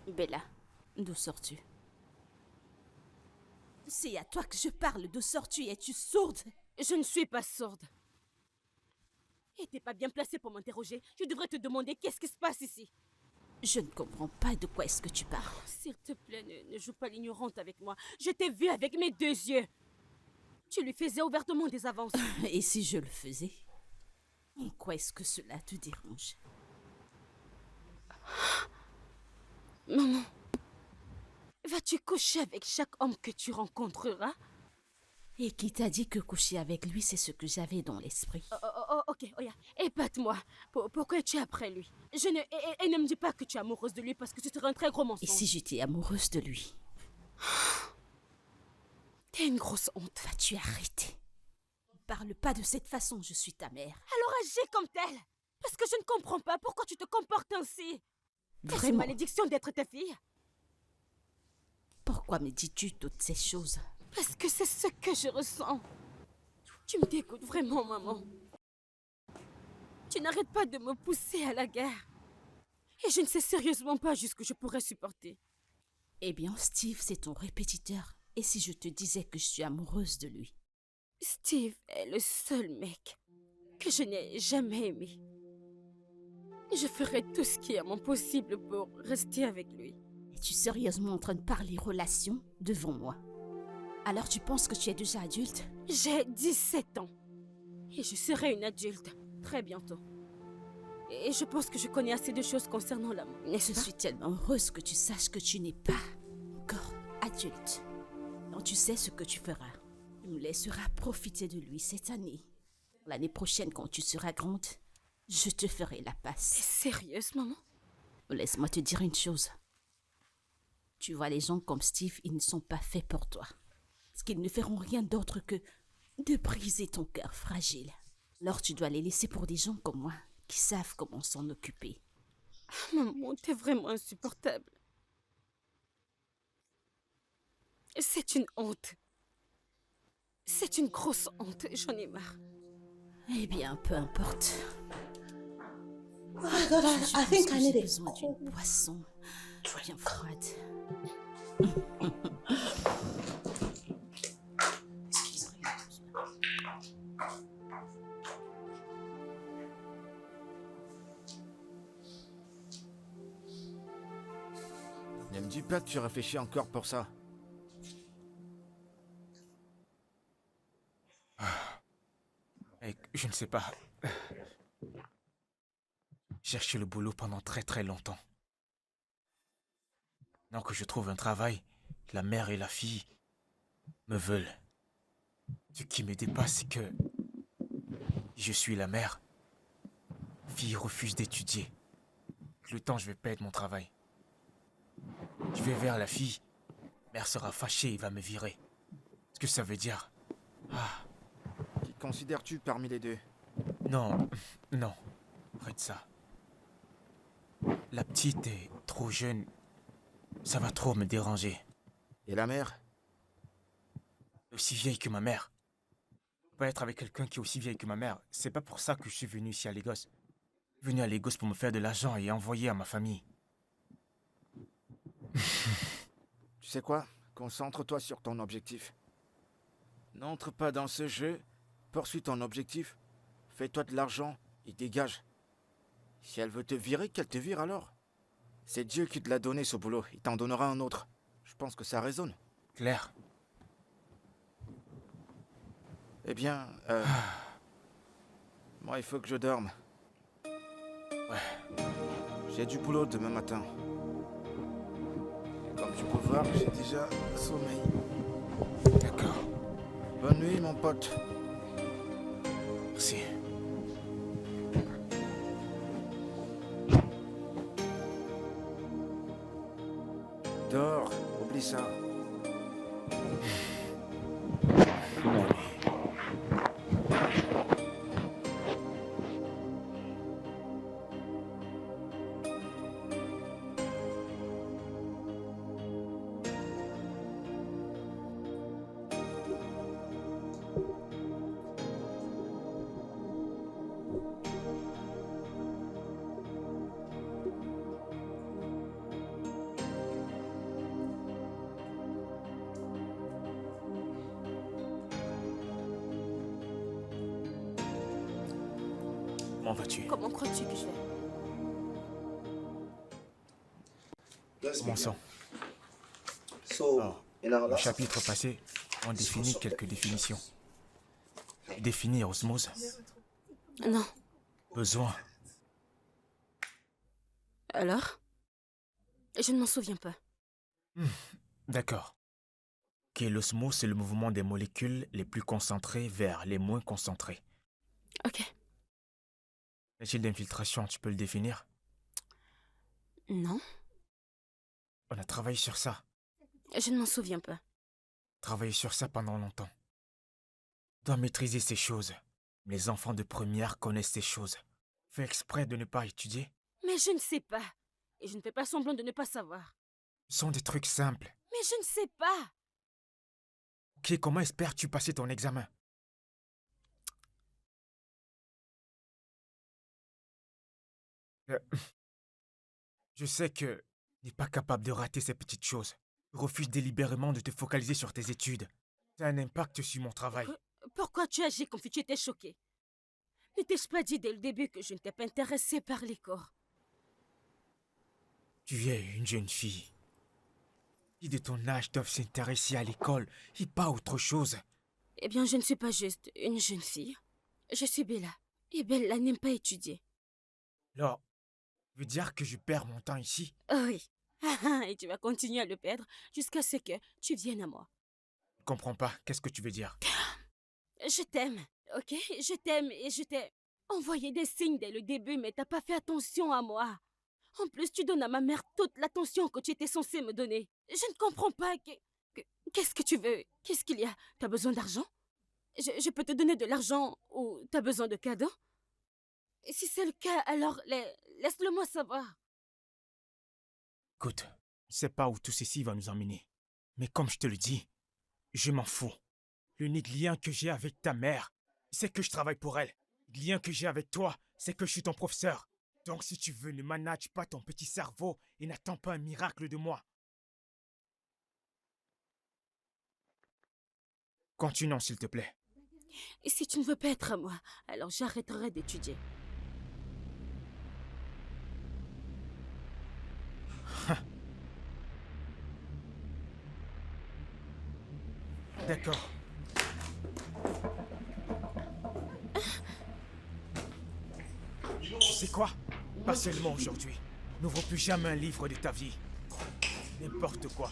Bella, d'où sors-tu? C'est à toi que je parle, d'où sors-tu? Es-tu sourde? Je ne suis pas sourde. Et t'es pas bien placé pour m'interroger. Je devrais te demander qu'est-ce qui se passe ici. Je ne comprends pas de quoi est-ce que tu parles. S'il te plaît, ne joue pas l'ignorante avec moi. Je t'ai vu avec mes 2 yeux. Tu lui faisais ouvertement des avances. Et si je le faisais? En quoi est-ce que cela te dérange? Maman, vas-tu coucher avec chaque homme que tu rencontreras? Et qui t'a dit que coucher avec lui, c'est ce que j'avais dans l'esprit? Ok, Oya, épate-moi. Pourquoi tu es après lui? Et ne me dis pas que tu es amoureuse de lui parce que ce serait un très gros Et mensonge. si j'étais amoureuse de lui? T'es une grosse honte. Vas-tu arrêter? Ne parle pas de cette façon, je suis ta mère. Alors agis comme telle. Parce que je ne comprends pas pourquoi tu te comportes ainsi. Est-ce une Vraiment, malédiction d'être ta fille? pourquoi me dis-tu toutes ces choses? Parce que c'est ce que je ressens. Tu me dégoûtes vraiment, maman. Tu n'arrêtes pas de me pousser à la guerre. Et je ne sais sérieusement pas jusqu'où je pourrais supporter. Eh bien, Steve, c'est ton répétiteur. Et si je te disais que je suis amoureuse de lui? Steve est le seul mec que je n'ai jamais aimé. Je ferai tout ce qui est à mon possible pour rester avec lui. Es-tu sérieusement en train de parler relation devant moi? Alors tu penses que tu es déjà adulte? J'ai 17 ans. Et je serai une adulte très bientôt. Et je pense que je connais assez de choses concernant l'amour, n'est-ce Je pas? suis tellement heureuse que tu saches que tu n'es pas encore adulte. Donc tu sais ce que tu feras. Tu me laisseras profiter de lui cette année. L'année prochaine, quand tu seras grande, je te ferai la T'es passe. sérieuse, maman? Laisse-moi te dire une chose. Tu vois, les gens comme Steve, ils ne sont pas faits pour toi. Parce qu'ils ne feront rien d'autre que de briser ton cœur fragile. Alors tu dois les laisser pour des gens comme moi, qui savent comment s'en occuper. Maman, t'es vraiment insupportable. C'est une honte. C'est une grosse honte, j'en ai marre. Eh bien, peu importe. Oh my god, Je I think pense I que need j'ai a besoin d'une boisson bien froide. Ne me dis pas que tu réfléchis encore pour ça. Et je ne sais pas. J'ai cherché le boulot pendant très longtemps. Maintenant que je trouve un travail, la mère et la fille me veulent. Ce qui me dépasse, c'est que je suis la mère. La fille refuse d'étudier. Avec le temps, je vais perdre mon travail. Je vais vers la fille. La mère sera fâchée et va me virer. Ce que ça veut dire? Ah, Qui considères-tu parmi les deux? non, non. Arrête ça. La petite est trop jeune. Ça va trop me déranger. Et la mère? Aussi vieille que ma mère. Pas être avec quelqu'un qui est aussi vieille que ma mère. C'est pas pour ça que je suis venu ici à Lagos. Venu à Lagos pour me faire de l'argent et envoyer à ma famille. Tu sais quoi? Concentre-toi sur ton objectif. N'entre pas dans ce jeu. Poursuis ton objectif. Fais-toi de l'argent et dégage. Si elle veut te virer, qu'elle te vire alors. C'est Dieu qui te l'a donné ce boulot. Il t'en donnera un autre. Je pense que ça résonne. Claire, Eh bien, moi, il faut que je dorme. ouais. J'ai du boulot demain matin. Et comme tu peux voir, j'ai déjà sommeil. D'accord. Bonne nuit, mon pote. Merci. Dors, oublie ça. Comment vas-tu? Comment crois-tu que je vais? Commençons. So, Alors, in our au last chapitre passé, on définit quelques définitions. Définir osmose, Non. besoin, Alors? Je ne m'en souviens pas. d'accord. Ok, l'osmose, c'est le mouvement des molécules les plus concentrées vers les moins concentrées. Ok. Y a-t-il d'infiltration, tu peux le définir? Non. On a travaillé sur ça. Je ne m'en souviens pas. Travailler sur ça pendant longtemps. Dois maîtriser ces choses. Les enfants de première connaissent ces choses. Fais exprès de ne pas étudier. Mais je ne sais pas. Et je ne fais pas semblant de ne pas savoir. Ce sont des trucs simples. Mais je ne sais pas. Ok, comment espères-tu passer ton examen? Je sais que tu n'es pas capable de rater ces petites choses. Tu refuses délibérément de te focaliser sur tes études. Ça a un impact sur mon travail. Pourquoi tu agis comme si tu étais choqué? Ne t'ai-je pas dit dès le début que je ne t'ai pas intéressé par les corps? Tu es une jeune fille. Qui de ton âge doivent s'intéresser à l'école et pas autre chose? Eh bien, je ne suis pas juste une jeune fille. Je suis Bella. Et Bella n'aime pas étudier. Alors, tu veux dire que je perds mon temps ici? Oh oui. Et tu vas continuer à le perdre jusqu'à ce que tu viennes à moi. Je comprends pas. Qu'est-ce que tu veux dire? Je t'aime, ok? Je t'aime et je t'ai envoyé des signes dès le début, mais t'as pas fait attention à moi. En plus, tu donnes à ma mère toute l'attention que tu étais censée me donner. Je ne comprends pas. Qu'est-ce que tu veux? Qu'est-ce qu'il y a? T'as besoin d'argent? Je peux te donner de l'argent ou t'as besoin de cadeaux? Et si c'est le cas, alors laisse-le-moi savoir. Écoute, je sais pas où tout ceci va nous emmener. Mais comme je te le dis, je m'en fous. L'unique lien que j'ai avec ta mère, c'est que je travaille pour elle. Le lien que j'ai avec toi, c'est que je suis ton professeur. Donc si tu veux, ne manage pas ton petit cerveau et n'attends pas un miracle de moi. Continuons, s'il te plaît. Et si tu ne veux pas être à moi, alors j'arrêterai d'étudier. D'accord. Tu sais quoi? Pas seulement aujourd'hui. N'ouvre plus jamais un livre de ta vie. N'importe quoi.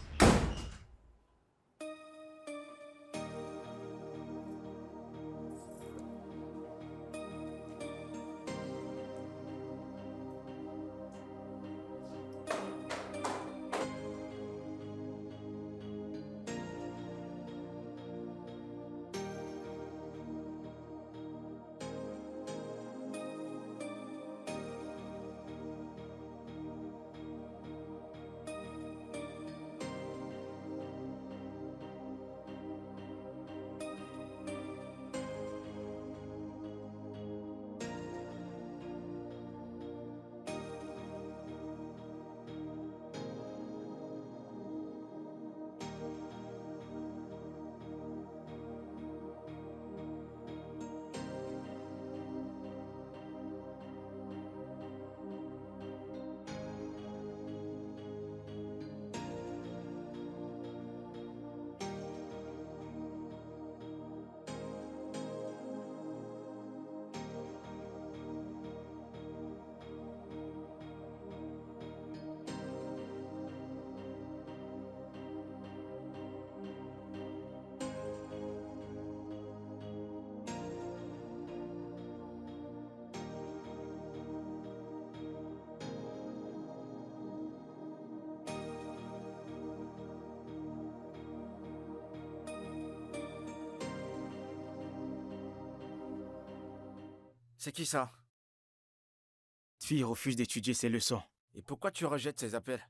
C'est qui ça? Cette fille refuse d'étudier ses leçons. Et pourquoi tu rejettes ses appels?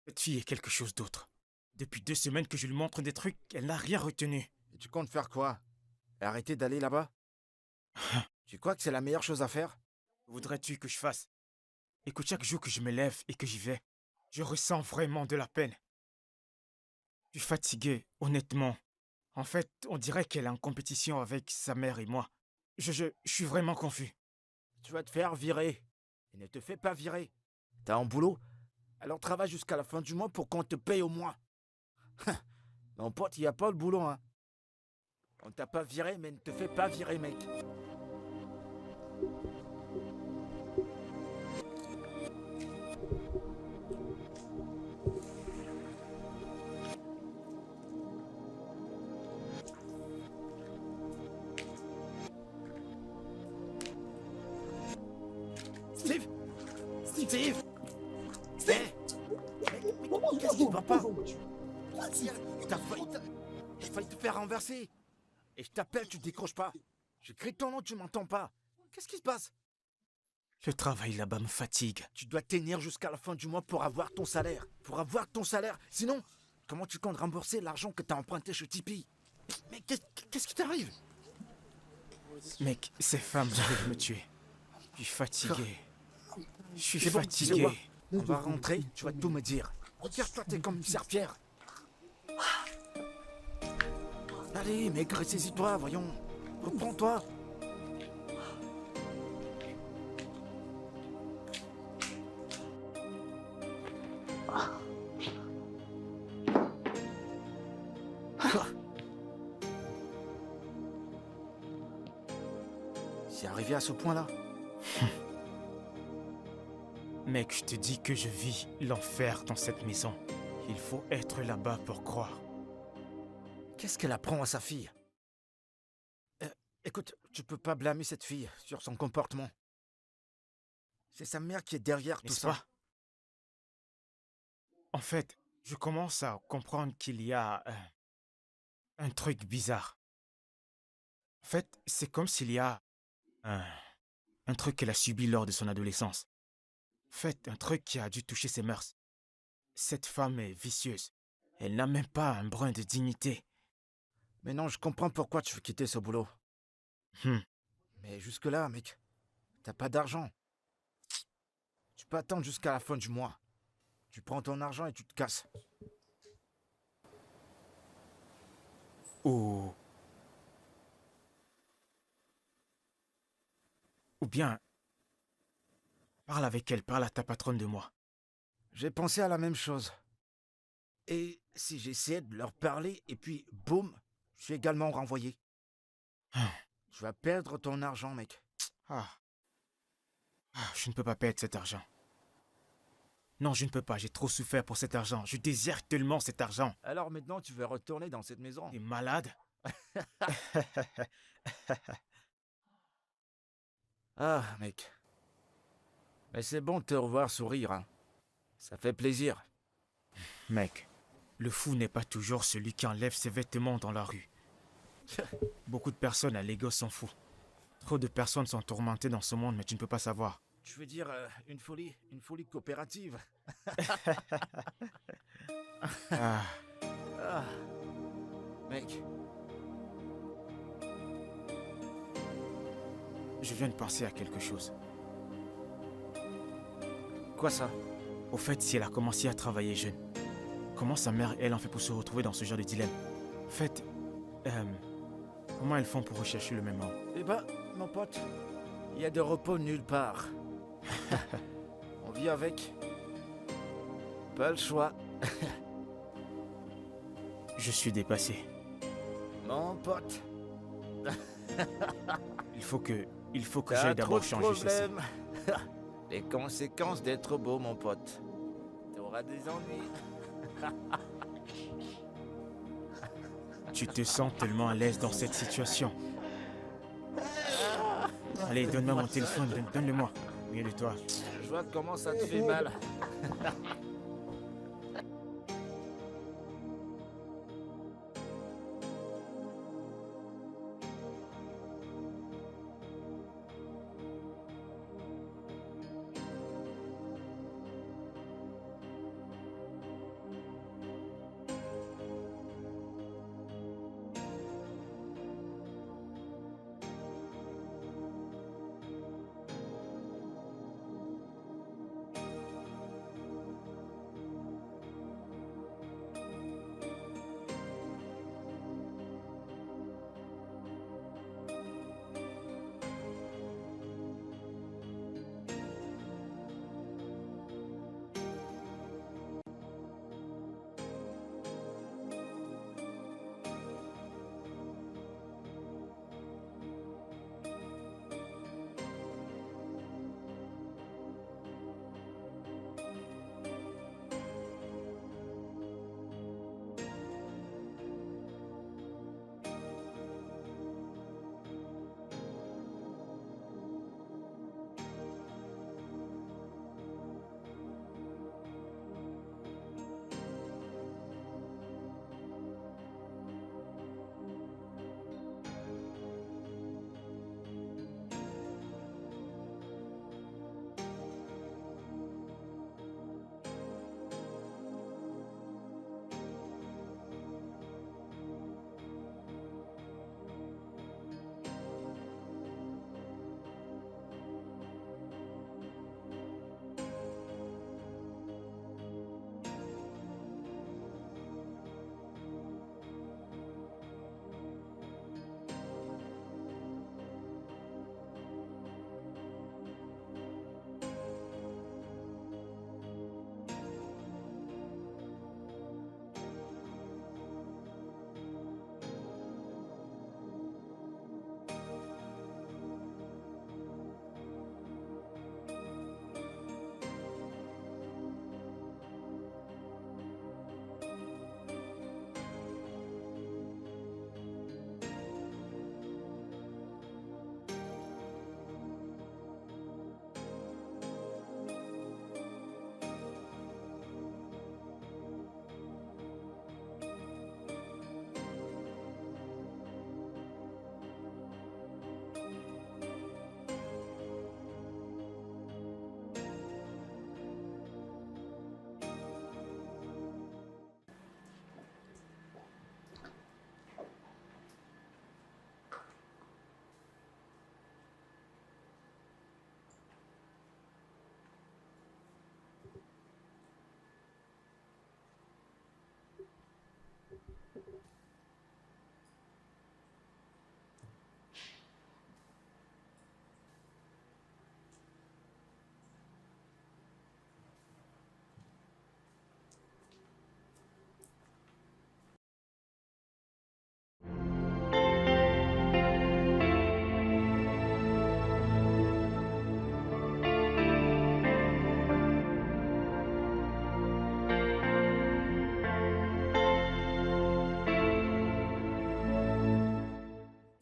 Cette fille est quelque chose d'autre. Depuis 2 semaines que je lui montre des trucs, elle n'a rien retenu. Et tu comptes faire quoi? Arrêter d'aller là-bas? Tu crois que c'est la meilleure chose à faire? Voudrais-tu que je fasse? Écoute, chaque jour que je me lève et que j'y vais, je ressens vraiment de la peine. Je suis fatigué, honnêtement. En fait, on dirait qu'elle est en compétition avec sa mère et moi. Je suis vraiment confus. Tu vas te faire virer. Et ne te fais pas virer. T'as un boulot? Alors travaille jusqu'à la fin du mois pour qu'on te paye au moins. Mon pote, il n'y a pas le boulot, hein. On t'a pas viré, mais ne te fais pas virer, mec. Steve! Steve! Steve! Mais qu'est-ce qui va pas? T'as failli... J'ai failli te faire renverser. Et je t'appelle, tu décroches pas. J'écris ton nom, tu m'entends pas. Qu'est-ce qui se passe? Le travail là-bas me fatigue. Tu dois tenir jusqu'à la fin du mois pour avoir ton salaire. Pour avoir ton salaire. Sinon, comment tu comptes rembourser l'argent que t'as emprunté chez Tipeee? Mais qu'est-ce qui t'arrive? Mec, ces femmes veulent me tuer. Je suis fatigué. Je suis C'est bon, fatigué. tu sais quoi? On va rentrer, tu vas tout me dire. Regarde-toi, t'es comme une serpillère. Allez, mec, ressaisis-toi, voyons. Reprends-toi. C'est arrivé à ce point-là. Mec, je te dis que je vis l'enfer dans cette maison. Il faut être là-bas pour croire. Qu'est-ce qu'elle apprend à sa fille? Écoute, tu peux pas blâmer cette fille sur son comportement. C'est sa mère qui est derrière tout N'est-ce ça. pas? En fait, je commence à comprendre qu'il y a un truc bizarre. En fait, c'est comme s'il y a un truc qu'elle a subi lors de son adolescence. En fait, un truc qui a dû toucher ses mœurs. Cette femme est vicieuse. Elle n'a même pas un brin de dignité. Mais non, je comprends pourquoi tu veux quitter ce boulot. Mais jusque-là, mec, t'as pas d'argent. Tu peux attendre jusqu'à la fin du mois. Tu prends ton argent et tu te casses. Ou bien, parle avec elle, parle à ta patronne de moi. J'ai pensé à la même chose. Et si j'essayais de leur parler et puis, boum, je suis également renvoyé. Tu vas perdre ton argent, mec. Je ne peux pas perdre cet argent. Non, je ne peux pas, j'ai trop souffert pour cet argent. Je désire tellement cet argent. Alors maintenant, tu veux retourner dans cette maison? T'es malade? Ah, mec. Mais c'est bon de te revoir sourire, hein. Ça fait plaisir. Mec, le fou n'est pas toujours celui qui enlève ses vêtements dans la rue. Beaucoup de personnes à l'ego s'en foutent. Trop de personnes sont tourmentées dans ce monde, mais tu ne peux pas savoir. Tu veux dire une folie coopérative? Ah, Ah, mec, je viens de penser à quelque chose. quoi ça? Au fait, si elle a commencé à travailler jeune, comment sa mère, elle, en fait pour se retrouver dans ce genre de dilemme? En fait, comment elles font pour rechercher le même homme? Eh ben, mon pote, il y a de repos nulle part. On vit avec. Pas le choix. Je suis dépassé. Mon pote, Il faut que t'as j'aille trop d'abord de changer ceci. problèmes. Les conséquences d'être beau, mon pote. T'auras des ennuis. Tu te sens tellement à l'aise dans cette situation. Allez, donne-moi mon téléphone, donne-le-moi. Mieux de toi. Je vois comment ça te fait mal.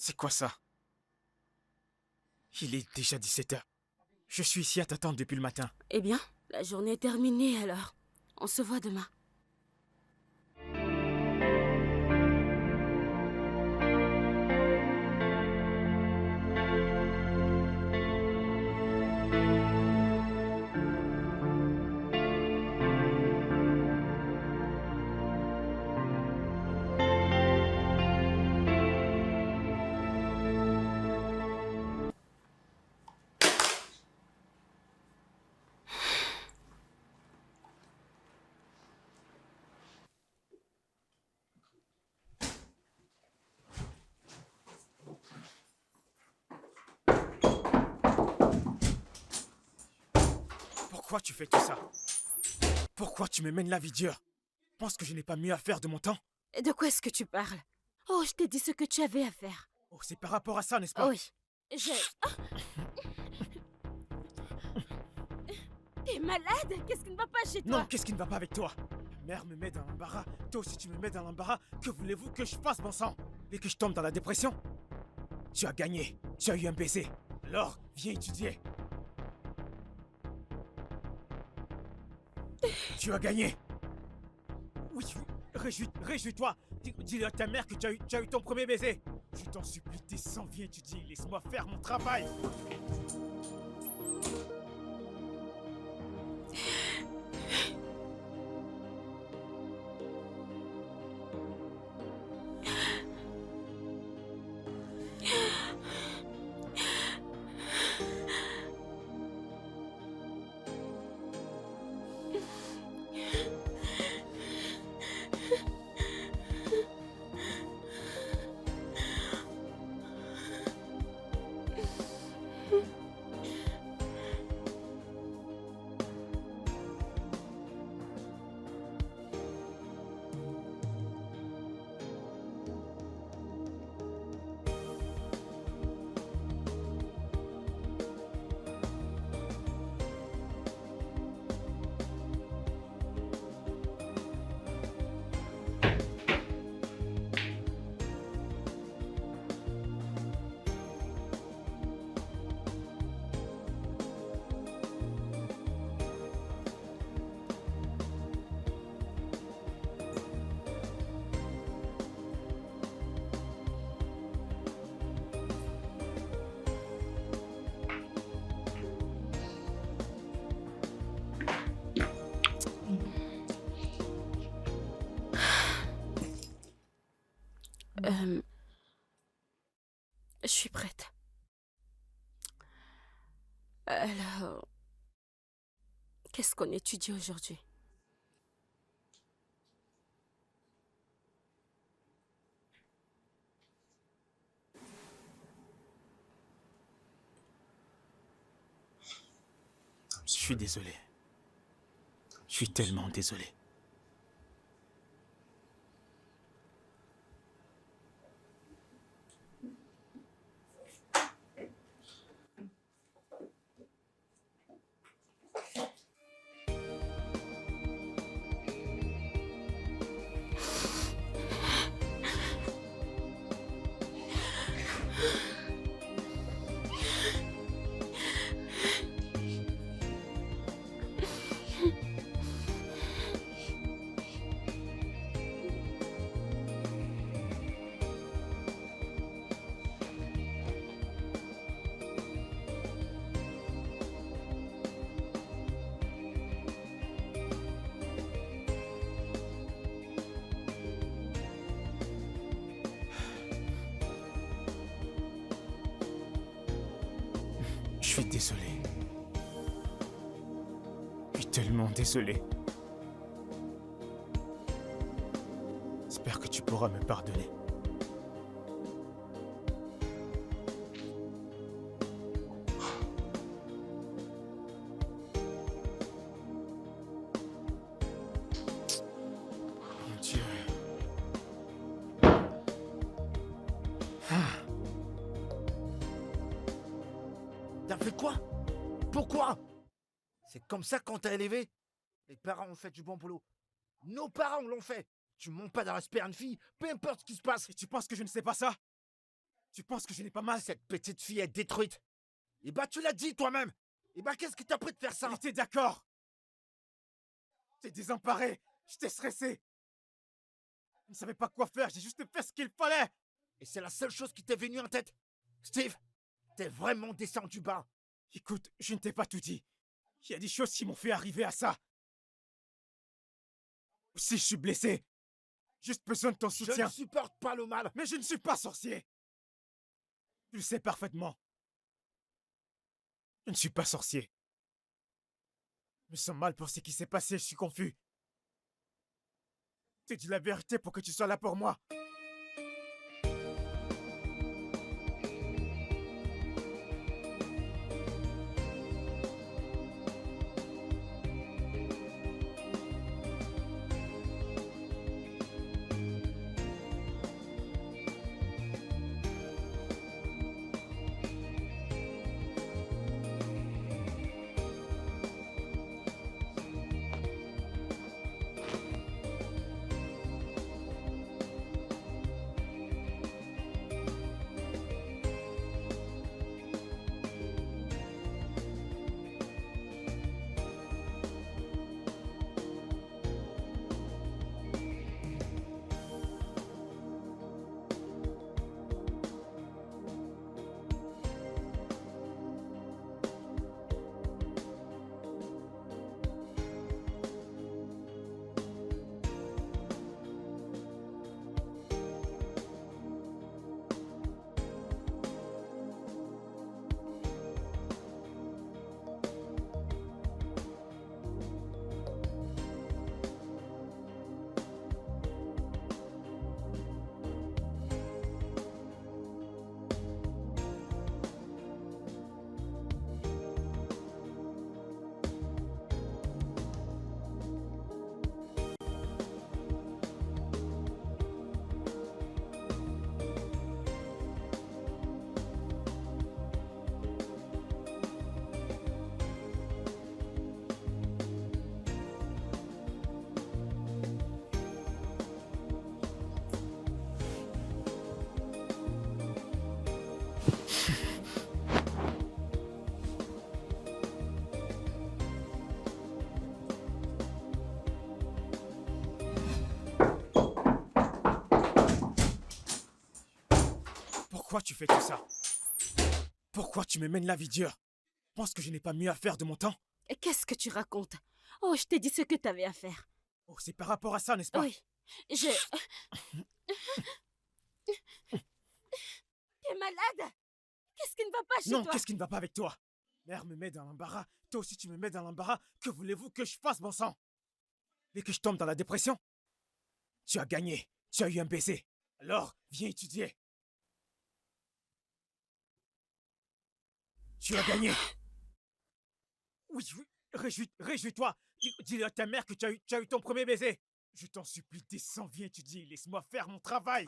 C'est quoi ça? Il est déjà 17h. Je suis ici à t'attendre depuis le matin. Eh bien, la journée est terminée alors. On se voit demain. Pourquoi tu fais tout ça? Pourquoi tu me mènes la vie dure? Penses que je n'ai pas mieux à faire de mon temps? Et de quoi est-ce que tu parles? Oh, je t'ai dit ce que tu avais à faire. Oh, c'est par rapport à ça, n'est-ce pas? Oui. Ah. T'es malade? Qu'est-ce qui ne va pas chez toi? Non, qu'est-ce qui ne va pas avec toi? Ma mère me met dans l'embarras, toi aussi tu me mets dans l'embarras. Que voulez-vous que je fasse, bon sang? Et que je tombe dans la dépression? Tu as gagné, tu as eu un baiser. Alors, viens étudier. Tu as gagné. Oui, réjouis-toi. Dis à ta mère que tu as eu ton premier baiser. Je t'en supplie, descends, viens étudier. Laisse-moi faire mon travail. Je suis prête. Alors, qu'est-ce qu'on étudie aujourd'hui? Je suis désolé. Je suis tellement désolé. Je suis désolé. Je suis tellement désolé. J'espère que tu pourras me pardonner. Mon Dieu. T'as fait quoi? Pourquoi? C'est comme ça qu'on t'a élevé? Les parents ont fait du bon boulot. Nos parents l'ont fait. Tu montes pas dans la une fille, peu importe ce qui se passe. Et tu penses que je ne sais pas ça? Tu penses que je n'ai pas mal? Cette petite fille est détruite. Et bah tu l'as dit toi-même. Et bah qu'est-ce qui t'a pris de faire ça? J'étais d'accord. T'es désemparé. J'étais stressé. Je ne savais pas quoi faire, j'ai juste fait ce qu'il fallait. Et c'est la seule chose qui t'est venue en tête? Steve, t'es vraiment descendu bas. Écoute, je ne t'ai pas tout dit. Il y a des choses qui m'ont fait arriver à ça. Si je suis blessé, juste besoin de ton soutien. Je ne supporte pas le mal. Mais je ne suis pas sorcier. Tu le sais parfaitement. Je ne suis pas sorcier. Je me sens mal pour ce qui s'est passé, je suis confus. T'as dit la vérité pour que tu sois là pour moi. Pourquoi tu fais tout ça? Pourquoi tu me mènes la vie dure? Penses que je n'ai pas mieux à faire de mon temps? Et qu'est-ce que tu racontes? Oh, je t'ai dit ce que t'avais à faire. Oh, c'est par rapport à ça, n'est-ce pas? Oui, je... T'es malade? Qu'est-ce qui ne va pas chez toi? Non, qu'est-ce qui ne va pas avec toi? Mère me met dans l'embarras, toi aussi tu me mets dans l'embarras. Que voulez-vous que je fasse, bon sang? Et que je tombe dans la dépression? Tu as gagné, tu as eu un baiser. Alors, viens étudier. Tu as gagné. Oui, oui, réjouis-toi. Dis à ta mère que tu as eu ton premier baiser. Je t'en supplie, descends, viens étudier. Laisse-moi faire mon travail.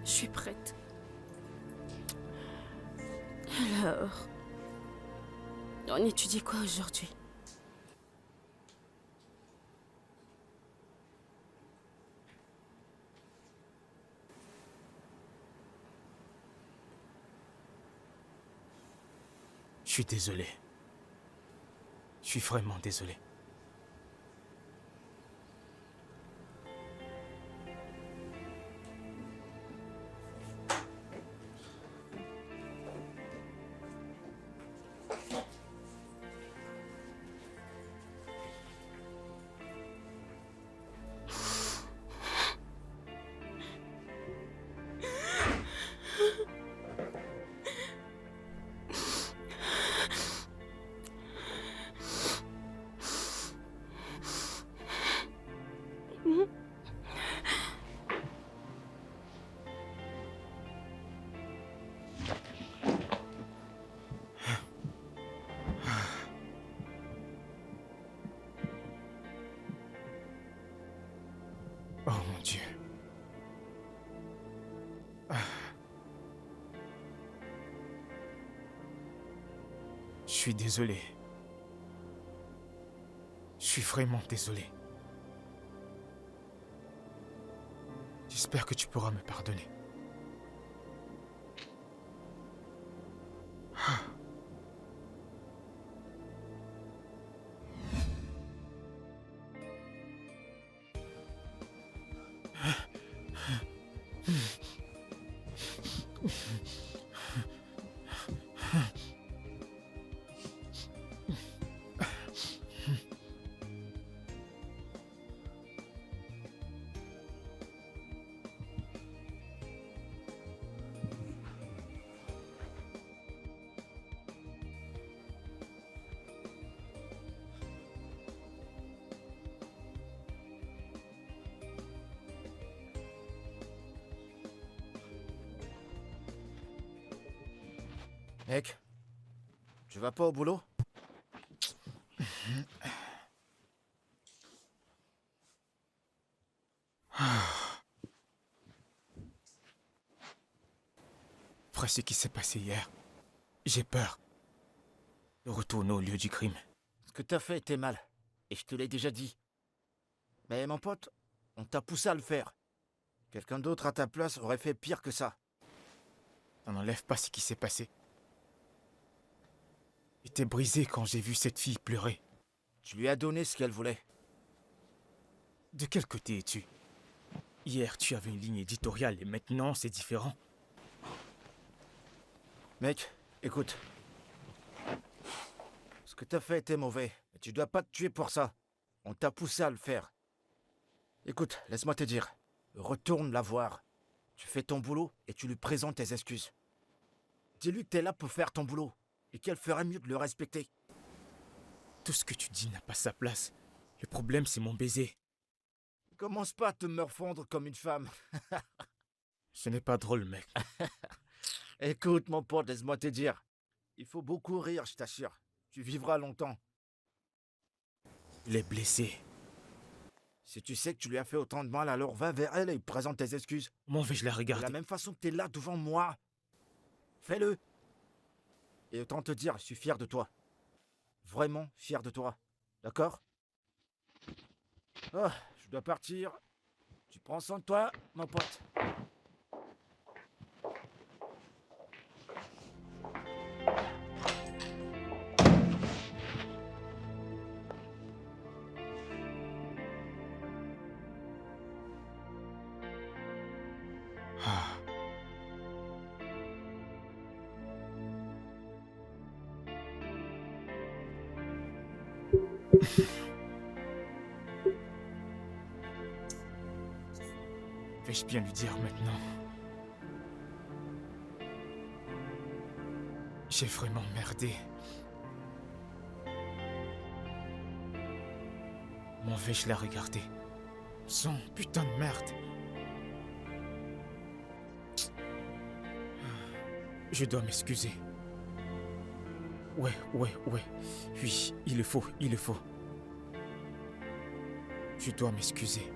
Je suis prête. Alors, on étudie quoi aujourd'hui? Je suis désolé. suis vraiment désolé. Oh mon Dieu. Je suis désolé. Je suis vraiment désolé. J'espère que tu pourras me pardonner. Mec, tu vas pas au boulot? Après ce qui s'est passé hier, j'ai peur de retourner au lieu du crime. Ce que t'as fait était mal, et je te l'ai déjà dit. Mais mon pote, on t'a poussé à le faire. Quelqu'un d'autre à ta place aurait fait pire que ça. Ça n'enlève pas ce qui s'est passé. J'étais brisé quand j'ai vu cette fille pleurer. Tu lui as donné ce qu'elle voulait. De quel côté es-tu? Hier, tu avais une ligne éditoriale et maintenant, c'est différent. Mec, écoute. Ce que t'as fait était mauvais, mais tu dois pas te tuer pour ça. On t'a poussé à le faire. Écoute, laisse-moi te dire. Retourne la voir. Tu fais ton boulot et tu lui présentes tes excuses. Dis-lui que t'es là pour faire ton boulot et qu'elle ferait mieux de le respecter. Tout ce que tu dis n'a pas sa place. Le problème, c'est mon baiser. Commence pas à te morfondre comme une femme. Ce n'est pas drôle, mec. Écoute, mon pote, laisse-moi te dire. Il faut beaucoup rire, je t'assure. Tu vivras longtemps. Il est blessé. Si tu sais que tu lui as fait autant de mal, alors va vers elle et présente tes excuses. Comment vais-je la De regarder? la même façon que t'es là devant moi. Fais-le. Et autant te dire, je suis fier de toi. Vraiment fier de toi. D'accord? Oh, je dois partir. Tu prends soin de toi, mon pote. Ah. Vais-je bien lui dire maintenant? J'ai vraiment merdé. Comment vais-je la regarder? Son putain de merde. Je dois m'excuser. Ouais. Oui, il le faut. Je dois m'excuser.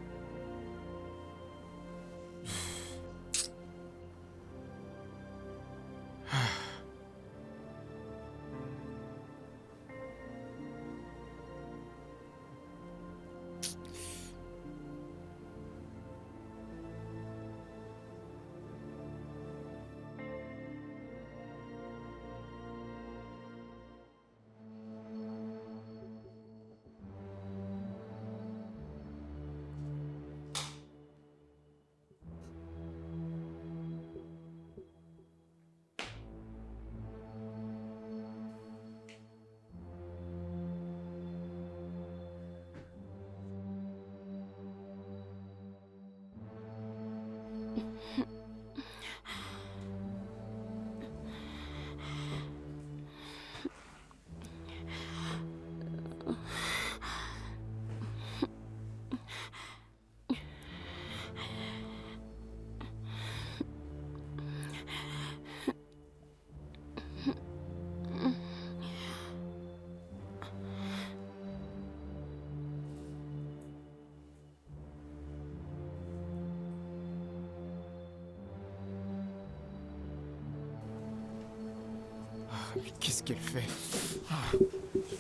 mais qu'est-ce qu'elle fait?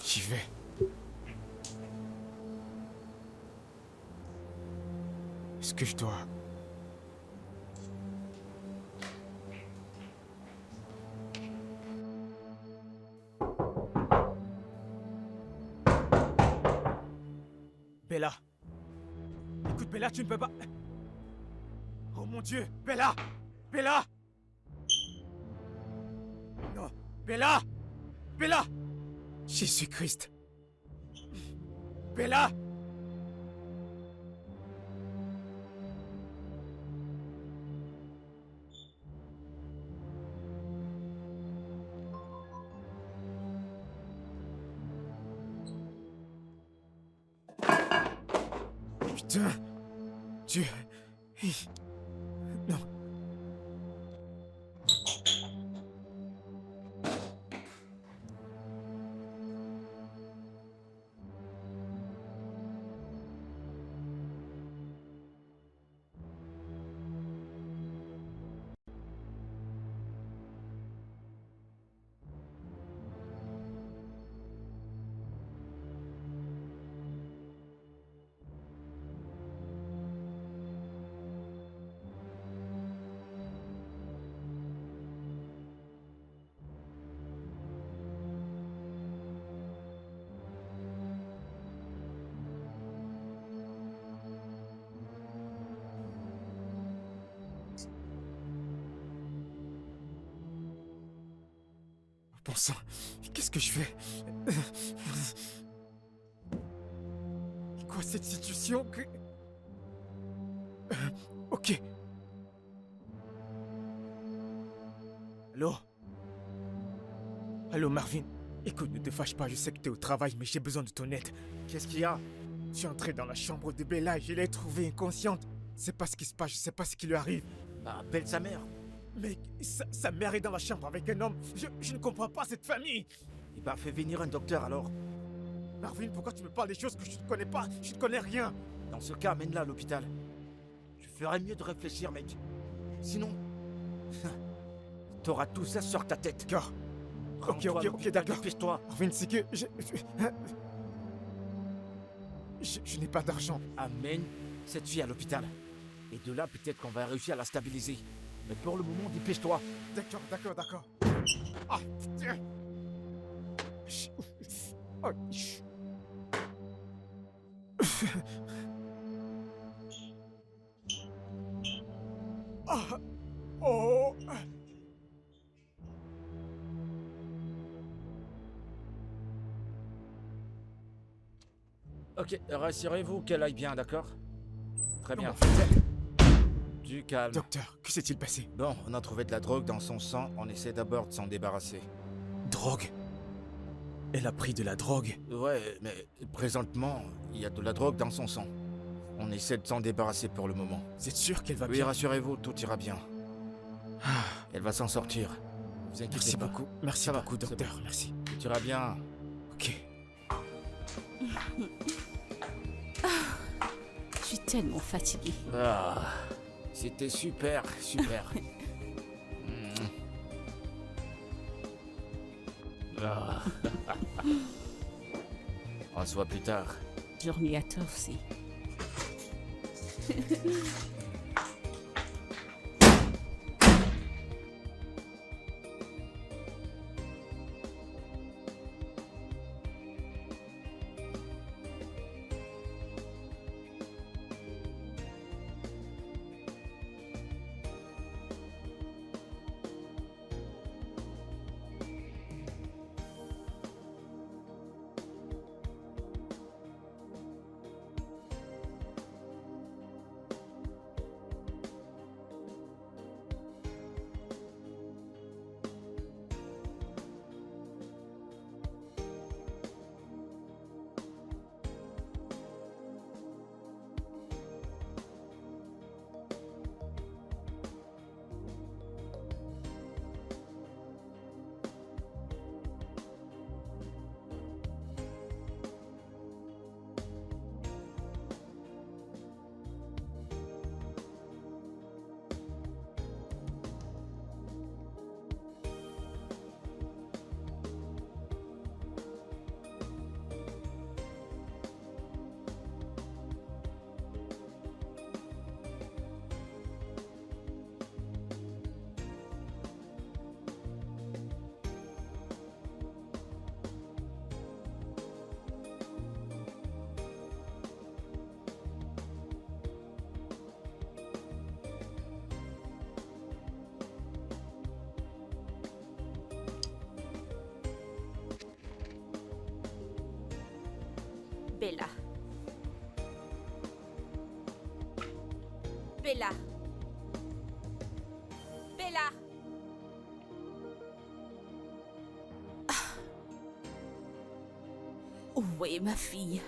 J'y vais. Est-ce que je dois... Bella. Écoute, Bella, tu ne peux pas... Oh mon Dieu, Bella! Bella! Non, Bella! Bella! Jésus-Christ! Bella! Putain! Dieu! Non! Bon sang, qu'est-ce que je fais? Quoi cette situation que... Ok. Allô? Allô Marvin? Écoute, ne te fâche pas, je sais que t'es au travail, mais j'ai besoin de ton aide. Qu'est-ce qu'il y a? Je suis entré dans la chambre de Bella et je l'ai trouvée inconsciente. Je sais pas ce qui se passe, je sais pas ce qui lui arrive. Bah, appelle sa mère. Mais sa mère est dans la chambre avec un homme. Je ne comprends pas cette famille. Eh bah, fais venir un docteur alors. Marvin, pourquoi tu me parles des choses que je ne connais pas? Je ne connais rien. Dans ce cas, amène-la à l'hôpital. Tu ferais mieux de réfléchir, mec. Sinon... T'auras tout ça sur ta tête. D'accord. Ok, d'accord. Dépêche-toi. Marvin, c'est que... Je n'ai pas d'argent. Amène cette fille à l'hôpital. Et de là, peut-être qu'on va réussir à la stabiliser. Mais pour le moment, dépêche-toi. D'accord. Ah, putain. Oh, chut. Ah, oh. Ok, rassurez-vous qu'elle aille bien, d'accord? Très bien. Comment fait-elle? Du calme. Docteur, que s'est-il passé? Bon, on a trouvé de la drogue dans son sang. On essaie d'abord de s'en débarrasser. Drogue? Elle a pris de la drogue? Ouais, mais présentement, il y a de la drogue dans son sang. On essaie de s'en débarrasser pour le moment. Vous êtes sûr qu'elle va Oui, bien? rassurez-vous, tout ira bien. Ah, Elle va s'en sortir. Vous inquiétez merci pas. beaucoup. Merci Ça va, beaucoup, c'est docteur. bon. Merci. Tout ira bien. Ok. Je suis tellement fatiguée. Ah, c'était super. Ah. On se voit plus tard. Journée à toi aussi. Bella. Bella. Bella. Où est ma fille?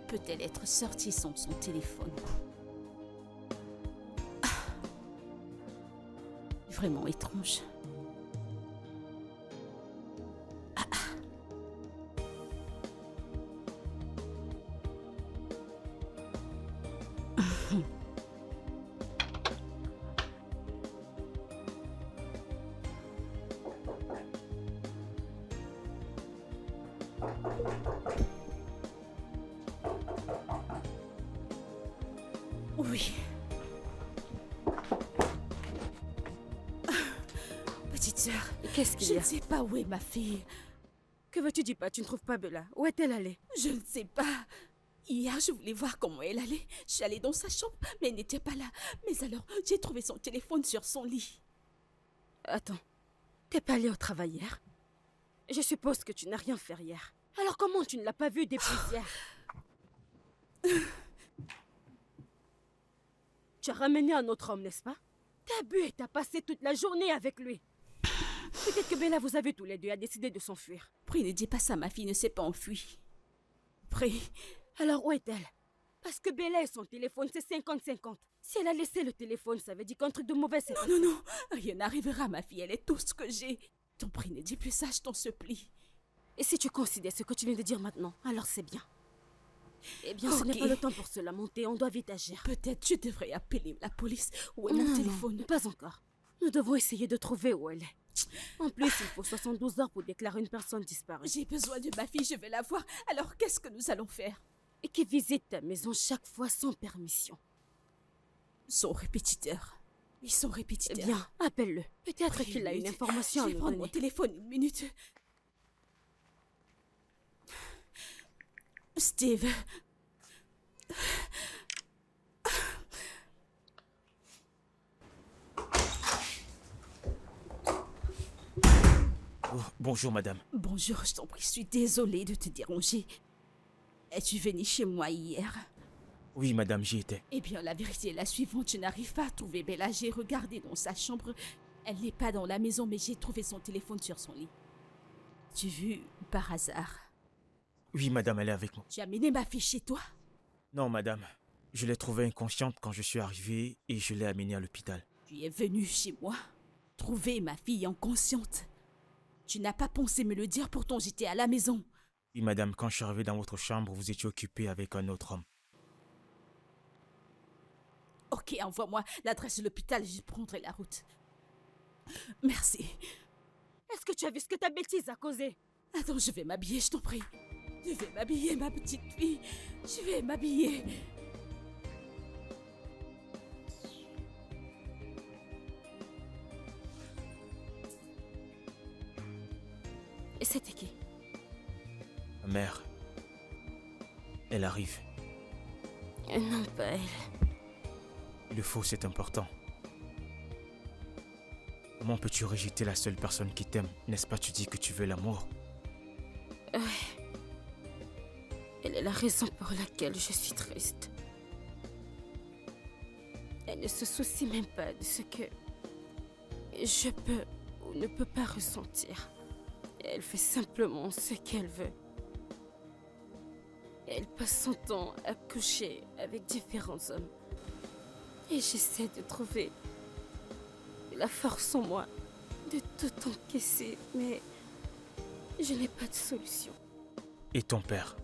Peut-elle être sortie sans son téléphone? Vraiment étrange. Oui. Petite sœur, Qu'est-ce qu'il je y ne a? sais pas où est ma fille. Que veux-tu dire pas? Tu ne trouves pas Bella? Où est-elle allée? Je ne sais pas. Hier, je voulais voir comment elle allait. Je suis allée dans sa chambre, mais elle n'était pas là. Mais alors, j'ai trouvé son téléphone sur son lit. Attends, t'es pas allée au travail hier? Je suppose que tu n'as rien fait hier. Alors comment tu ne l'as pas vue depuis hier? Tu as ramené un autre homme, n'est-ce pas? T'as bu et t'as passé toute la journée avec lui. Peut-être que Bella vous a vu tous les deux et a décidé de s'enfuir. Prie, ne dis pas ça, ma fille ne s'est pas enfuie. Prie. Alors où est-elle? Parce que Bella et son téléphone, c'est 50-50. Si elle a laissé le téléphone, ça veut dire qu'un truc de mauvais s'est passé. Non, non, rien n'arrivera, ma fille. Elle est tout ce que j'ai. Ton prix, ne dis plus ça, je t'en supplie. Et si tu considères ce que tu viens de dire maintenant, alors c'est bien. Eh bien, ce n'est Ok. pas le temps pour se lamenter, on doit vite agir. Peut-être je devrais appeler la police. Où est Non, mon non, téléphone? pas encore. Nous devons essayer de trouver où elle est. En plus, il faut 72 heures pour déclarer une personne disparue. J'ai besoin de ma fille, je vais la voir. Alors qu'est-ce que nous allons faire? Et qui visite ta maison chaque fois sans permission. Son répétiteur. Oui, son Eh répétiteur. bien, appelle-le. Peut-être qu'il a une Minute. information à Je vais nous prendre mon donner. téléphone une minute. Steve. Oh, bonjour, madame. Bonjour, je t'en prie, je suis désolée de te déranger. Es-tu venu chez moi hier? Oui, madame, j'y étais. Eh bien, la vérité est la suivante. Je n'arrive pas à trouver Bella. J'ai regardé dans sa chambre. Elle n'est pas dans la maison, mais j'ai trouvé son téléphone sur son lit. Tu vu par hasard? Oui, madame, elle est avec moi. Tu as amené ma fille chez toi? Non, madame. Je l'ai trouvée inconsciente quand je suis arrivé et je l'ai amenée à l'hôpital. Tu es venu chez moi trouver ma fille inconsciente. Tu n'as pas pensé me le dire, pourtant j'étais à la maison. Oui, madame, quand je suis arrivé dans votre chambre, vous étiez occupée avec un autre homme. Ok, envoie-moi l'adresse de l'hôpital et je prendrai la route. Merci. Est-ce que tu as vu ce que ta bêtise a causé? Attends, je vais m'habiller, je t'en prie. Je vais m'habiller, ma petite fille. Je vais m'habiller. Et c'était qui? Ma mère. Elle arrive. Non, pas elle. Le faux, c'est important. Comment peux-tu rejeter la seule personne qui t'aime? N'est-ce pas, tu dis que tu veux l'amour? Elle est la raison pour laquelle je suis triste. Elle ne se soucie même pas de ce que je peux ou ne peux pas ressentir. Elle fait simplement ce qu'elle veut. Elle passe son temps à coucher avec différents hommes. Et j'essaie de trouver la force en moi de tout encaisser, mais je n'ai pas de solution. Et ton père?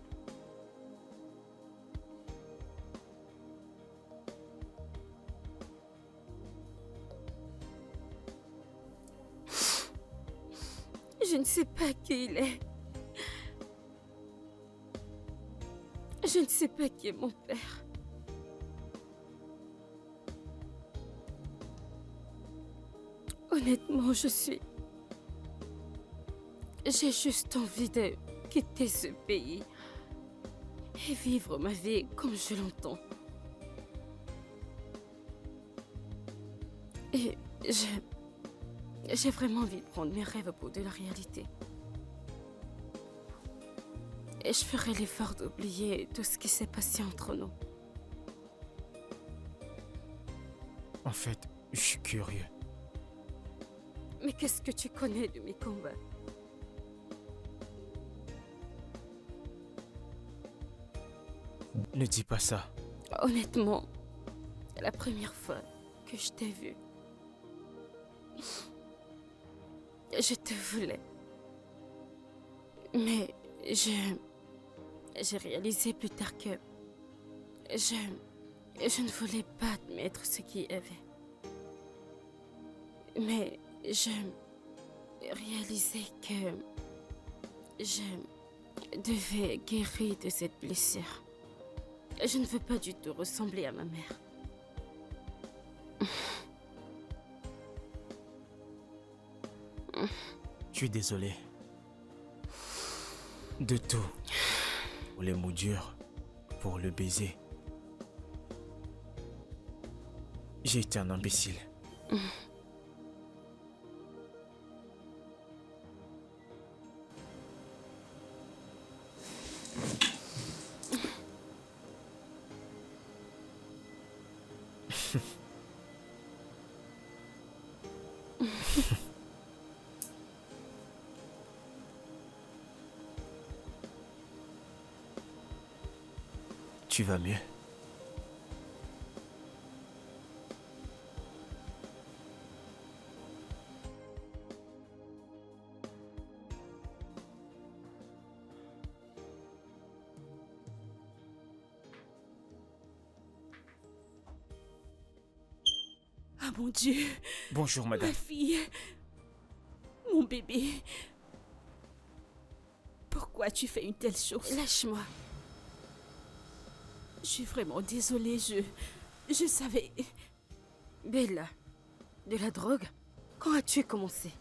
Je ne sais pas qui il est. Je ne sais pas qui est mon père. Honnêtement, J'ai juste envie de quitter ce pays et vivre ma vie comme je l'entends. Et j'ai vraiment envie de prendre mes rêves au bout de la réalité. Et je ferai l'effort d'oublier tout ce qui s'est passé entre nous. En fait, je suis curieux. Mais qu'est-ce que tu connais de mes combats? Ne dis pas ça. Honnêtement, la première fois que je t'ai vu, je te voulais. Mais j'ai réalisé plus tard que je ne voulais pas admettre ce qu'il y avait. Mais je réalisais que je devais guérir de cette blessure. Je ne veux pas du tout ressembler à ma mère. Je suis désolé. De tout. Pour les mots durs, pour le baiser. J'ai été un imbécile. Tu vas mieux? Ah mon Dieu, Bonjour, madame. ma fille, mon bébé. Pourquoi tu fais une telle chose? Lâche-moi. Je suis vraiment désolée, je savais... Bella, de la drogue? Quand as-tu commencé?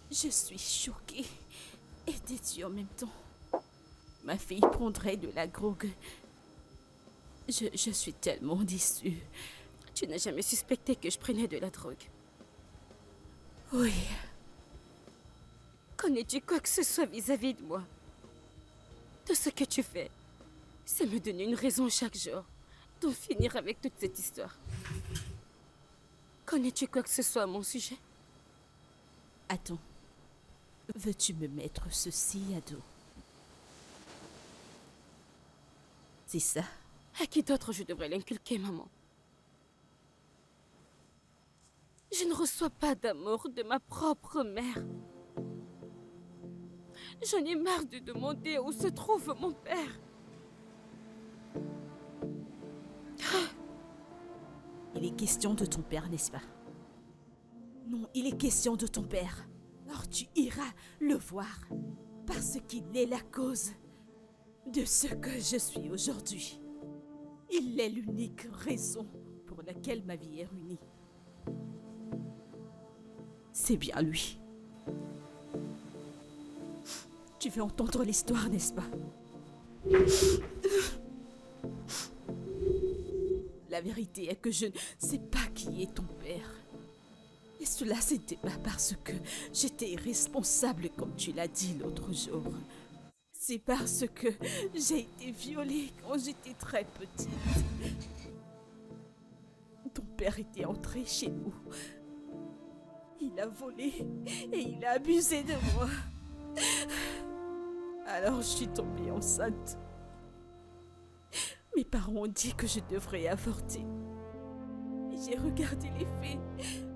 Je suis choquée et déçue en même temps. Ma fille prendrait de la drogue. Je suis tellement déçue. Tu n'as jamais suspecté que je prenais de la drogue? Oui, Connais-tu quoi que ce soit vis-à-vis de moi? Tout ce que tu fais, c'est me donner une raison chaque jour d'en finir avec toute cette histoire. Connais-tu quoi que ce soit à mon sujet? attends. Veux-tu me mettre ceci à dos? C'est ça? À qui d'autre je devrais l'inculquer, maman? Je ne reçois pas d'amour de ma propre mère. J'en ai marre de demander où se trouve mon père. Il est question de ton père, n'est-ce pas? Non, il est question de ton père. Alors tu iras le voir, parce qu'il est la cause de ce que je suis aujourd'hui. Il est l'unique raison pour laquelle ma vie est ruinée. C'est bien lui. Tu veux entendre l'histoire, n'est-ce pas? La vérité est que je ne sais pas qui est ton père. Et cela, c'était pas parce que j'étais irresponsable, comme tu l'as dit l'autre jour. C'est parce que j'ai été violée quand j'étais très petite. Ton père était entré chez nous. Il a volé et il a abusé de moi. Alors je suis tombée enceinte. Mes parents ont dit que je devrais avorter. J'ai regardé les faits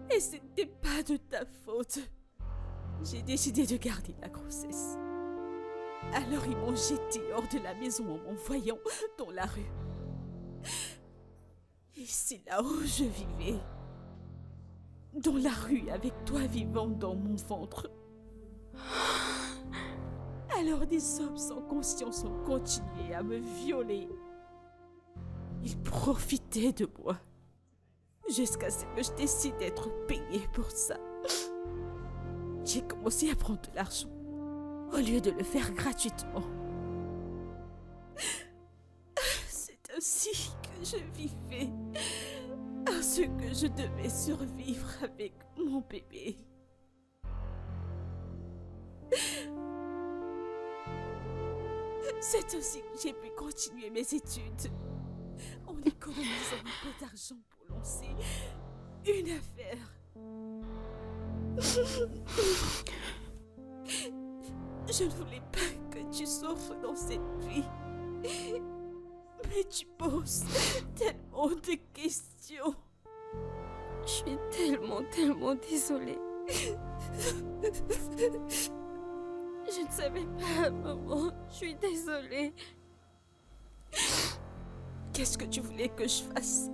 et ce n'était pas de ta faute. J'ai décidé de garder la grossesse. Alors ils m'ont jetée hors de la maison en m'envoyant dans la rue. Et c'est là où je vivais. Dans la rue avec toi vivant dans mon ventre. Alors des hommes sans conscience ont continué à me violer. Ils profitaient de moi. Jusqu'à ce que je décide d'être payée pour ça. J'ai commencé à prendre de l'argent au lieu de le faire gratuitement. C'est ainsi que je vivais, parce que je devais survivre avec mon bébé. C'est ainsi que j'ai pu continuer mes études en économisant un peu d'argent pour lancer une affaire. Je ne voulais pas que tu souffres dans cette vie. Mais tu poses tellement de questions. Je suis tellement désolée. Je ne savais pas, maman. Je suis désolée. Qu'est-ce que tu voulais que je fasse?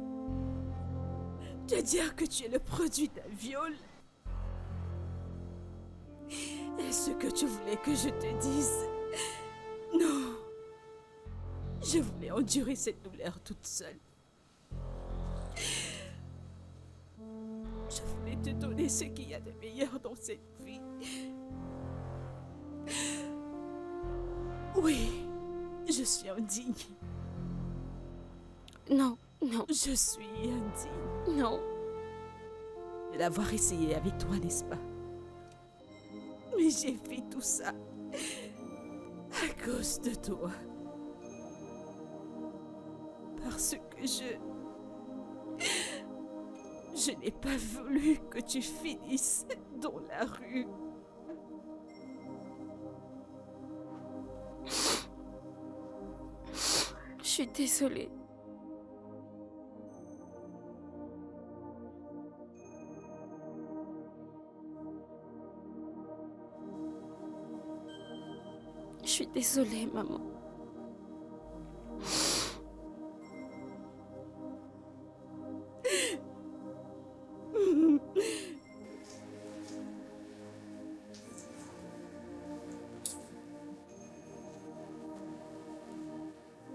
Te dire que tu es le produit d'un viol? Est-ce que tu voulais que je te dise? Non. Je voulais endurer cette douleur toute seule. Je voulais te donner ce qu'il y a de meilleur dans cette vie. Oui, je suis indigne. Non. Je suis indigne Non. de l'avoir essayé avec toi, n'est-ce pas? Mais j'ai fait tout ça à cause de toi. Parce que je n'ai pas voulu que tu finisses dans la rue. Je suis désolée. Je suis désolée, maman.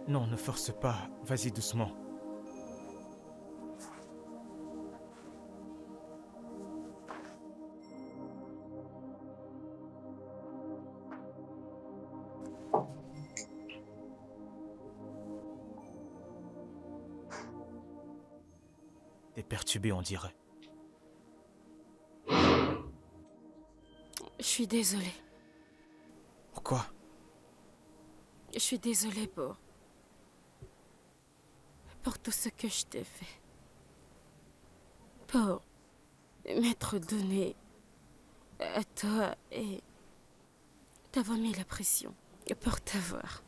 Non, ne force pas. Vas-y doucement. T'es perturbé, on dirait. Je suis désolée. Pourquoi? Je suis désolée pour tout ce que je t'ai fait. Pour m'être donné à toi et t'avoir mis la pression pour t'avoir.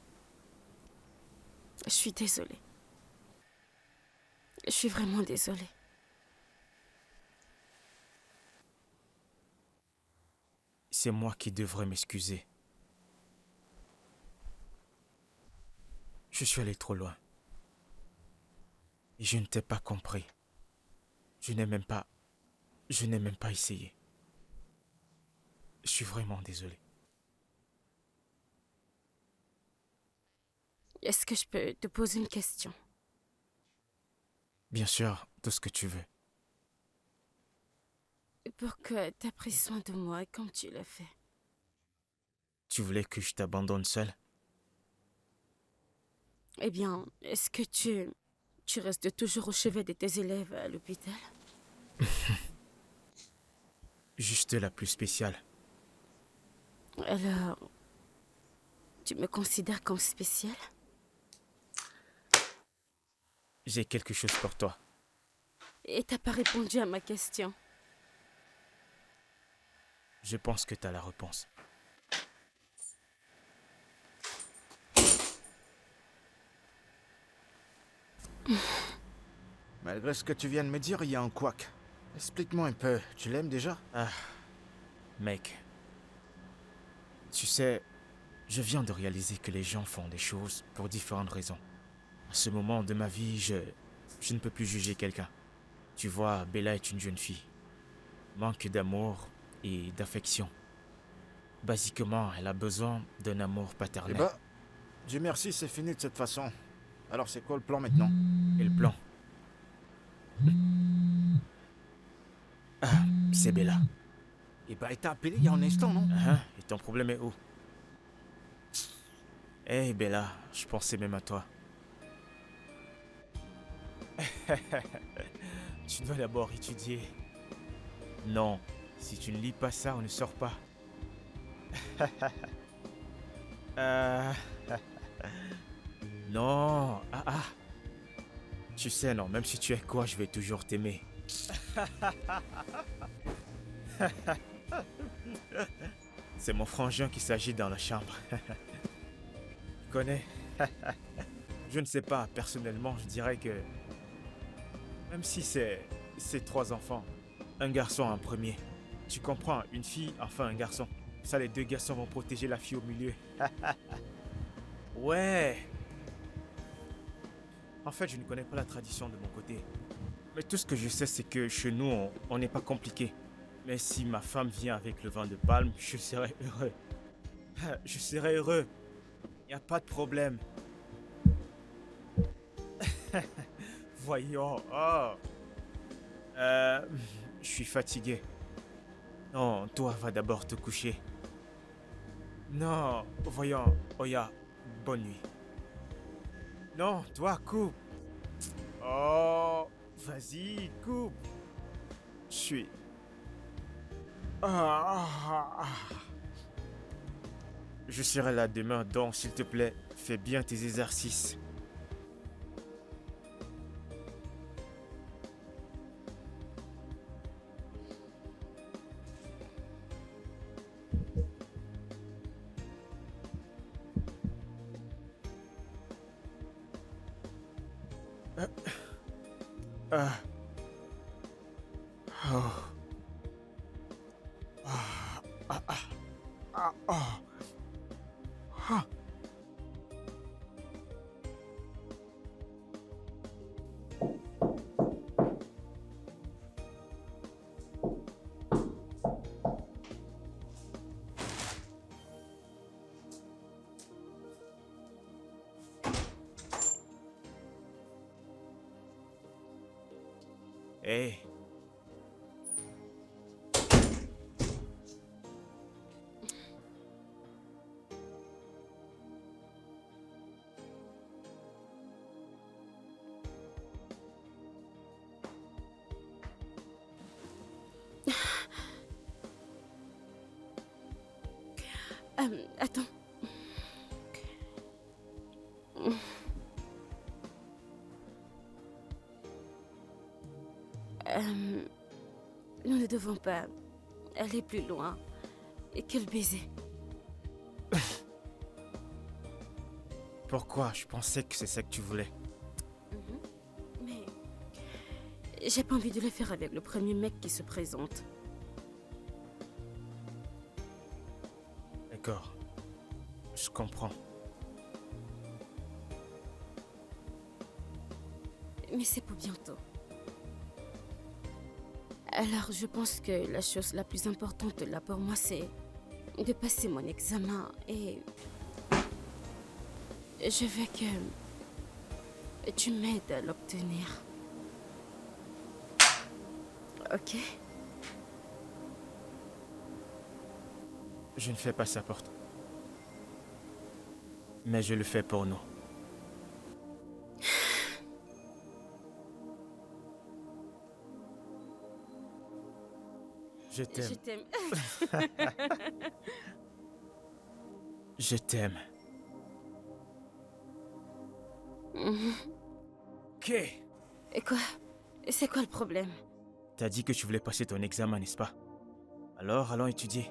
Je suis désolée. Je suis vraiment désolée. C'est moi qui devrais m'excuser. Je suis allé trop loin. Et je ne t'ai pas compris. Je n'ai même pas essayé. Je suis vraiment désolé. Est-ce que je peux te poser une question? Bien sûr, tout ce que tu veux. Pourquoi t'as pris soin de moi comme tu l'as fait? Tu voulais que je t'abandonne seule? Eh bien, est-ce que tu restes toujours au chevet de tes élèves à l'hôpital? Juste la plus spéciale. Alors, tu me considères comme spécial? J'ai quelque chose pour toi. Et t'as pas répondu à ma question. Je pense que t'as la réponse. Malgré ce que tu viens de me dire, il y a un couac. Explique-moi un peu, tu l'aimes déjà? Mec. Tu sais, je viens de réaliser que les gens font des choses pour différentes raisons. À ce moment de ma vie, je ne peux plus juger quelqu'un. Tu vois, Bella est une jeune fille. Manque d'amour et d'affection. Basiquement, elle a besoin d'un amour paternel. Eh bah, Dieu merci, c'est fini de cette façon. Alors c'est quoi le plan maintenant? Et le plan? c'est Bella. Eh ben, elle t'a appelé il y a un instant, non? Hein? Et ton problème est où? Hey Bella, je pensais même à toi. Tu dois d'abord étudier. Non, si tu ne lis pas ça, on ne sort pas. Euh, Non, Tu sais, non, même si tu es quoi, je vais toujours t'aimer. C'est mon frangin qui s'agit dans la chambre. Tu connais? Je ne sais pas, personnellement, je dirais que... Même si c'est 3 enfants, un garçon en premier. Tu comprends, une fille, enfin un garçon. Ça, les 2 garçons vont protéger la fille au milieu. Ouais. En fait, je ne connais pas la tradition de mon côté. Mais tout ce que je sais, c'est que chez nous, on n'est pas compliqué. Mais si ma femme vient avec le vin de palme, je serai heureux. Je serai heureux. Il n'y a pas de problème. Voyons. Oh. Je suis fatigué. Non, toi, va d'abord te coucher. Non, voyons. Oya, bonne nuit. Non, toi, coupe. Oh, vas-y, coupe. Je suis... Je serai là demain, donc s'il te plaît, fais bien tes exercices. Oh. Hey. Attends. Nous ne devons pas aller plus loin. Et quel baiser. Pourquoi? Je pensais que c'est ça que tu voulais. Mais j'ai pas envie de le faire avec le premier mec qui se présente. D'accord. Je comprends. Mais c'est pour bientôt. Alors, je pense que la chose la plus importante là pour moi, c'est de passer mon examen et je veux que tu m'aides à l'obtenir. Ok? Je ne fais pas ça pour toi. Mais je le fais pour nous. Je t'aime. Je t'aime. Je t'aime. Ok. Et quoi? C'est quoi le problème? T'as dit que tu voulais passer ton examen, n'est-ce pas? Alors, allons étudier.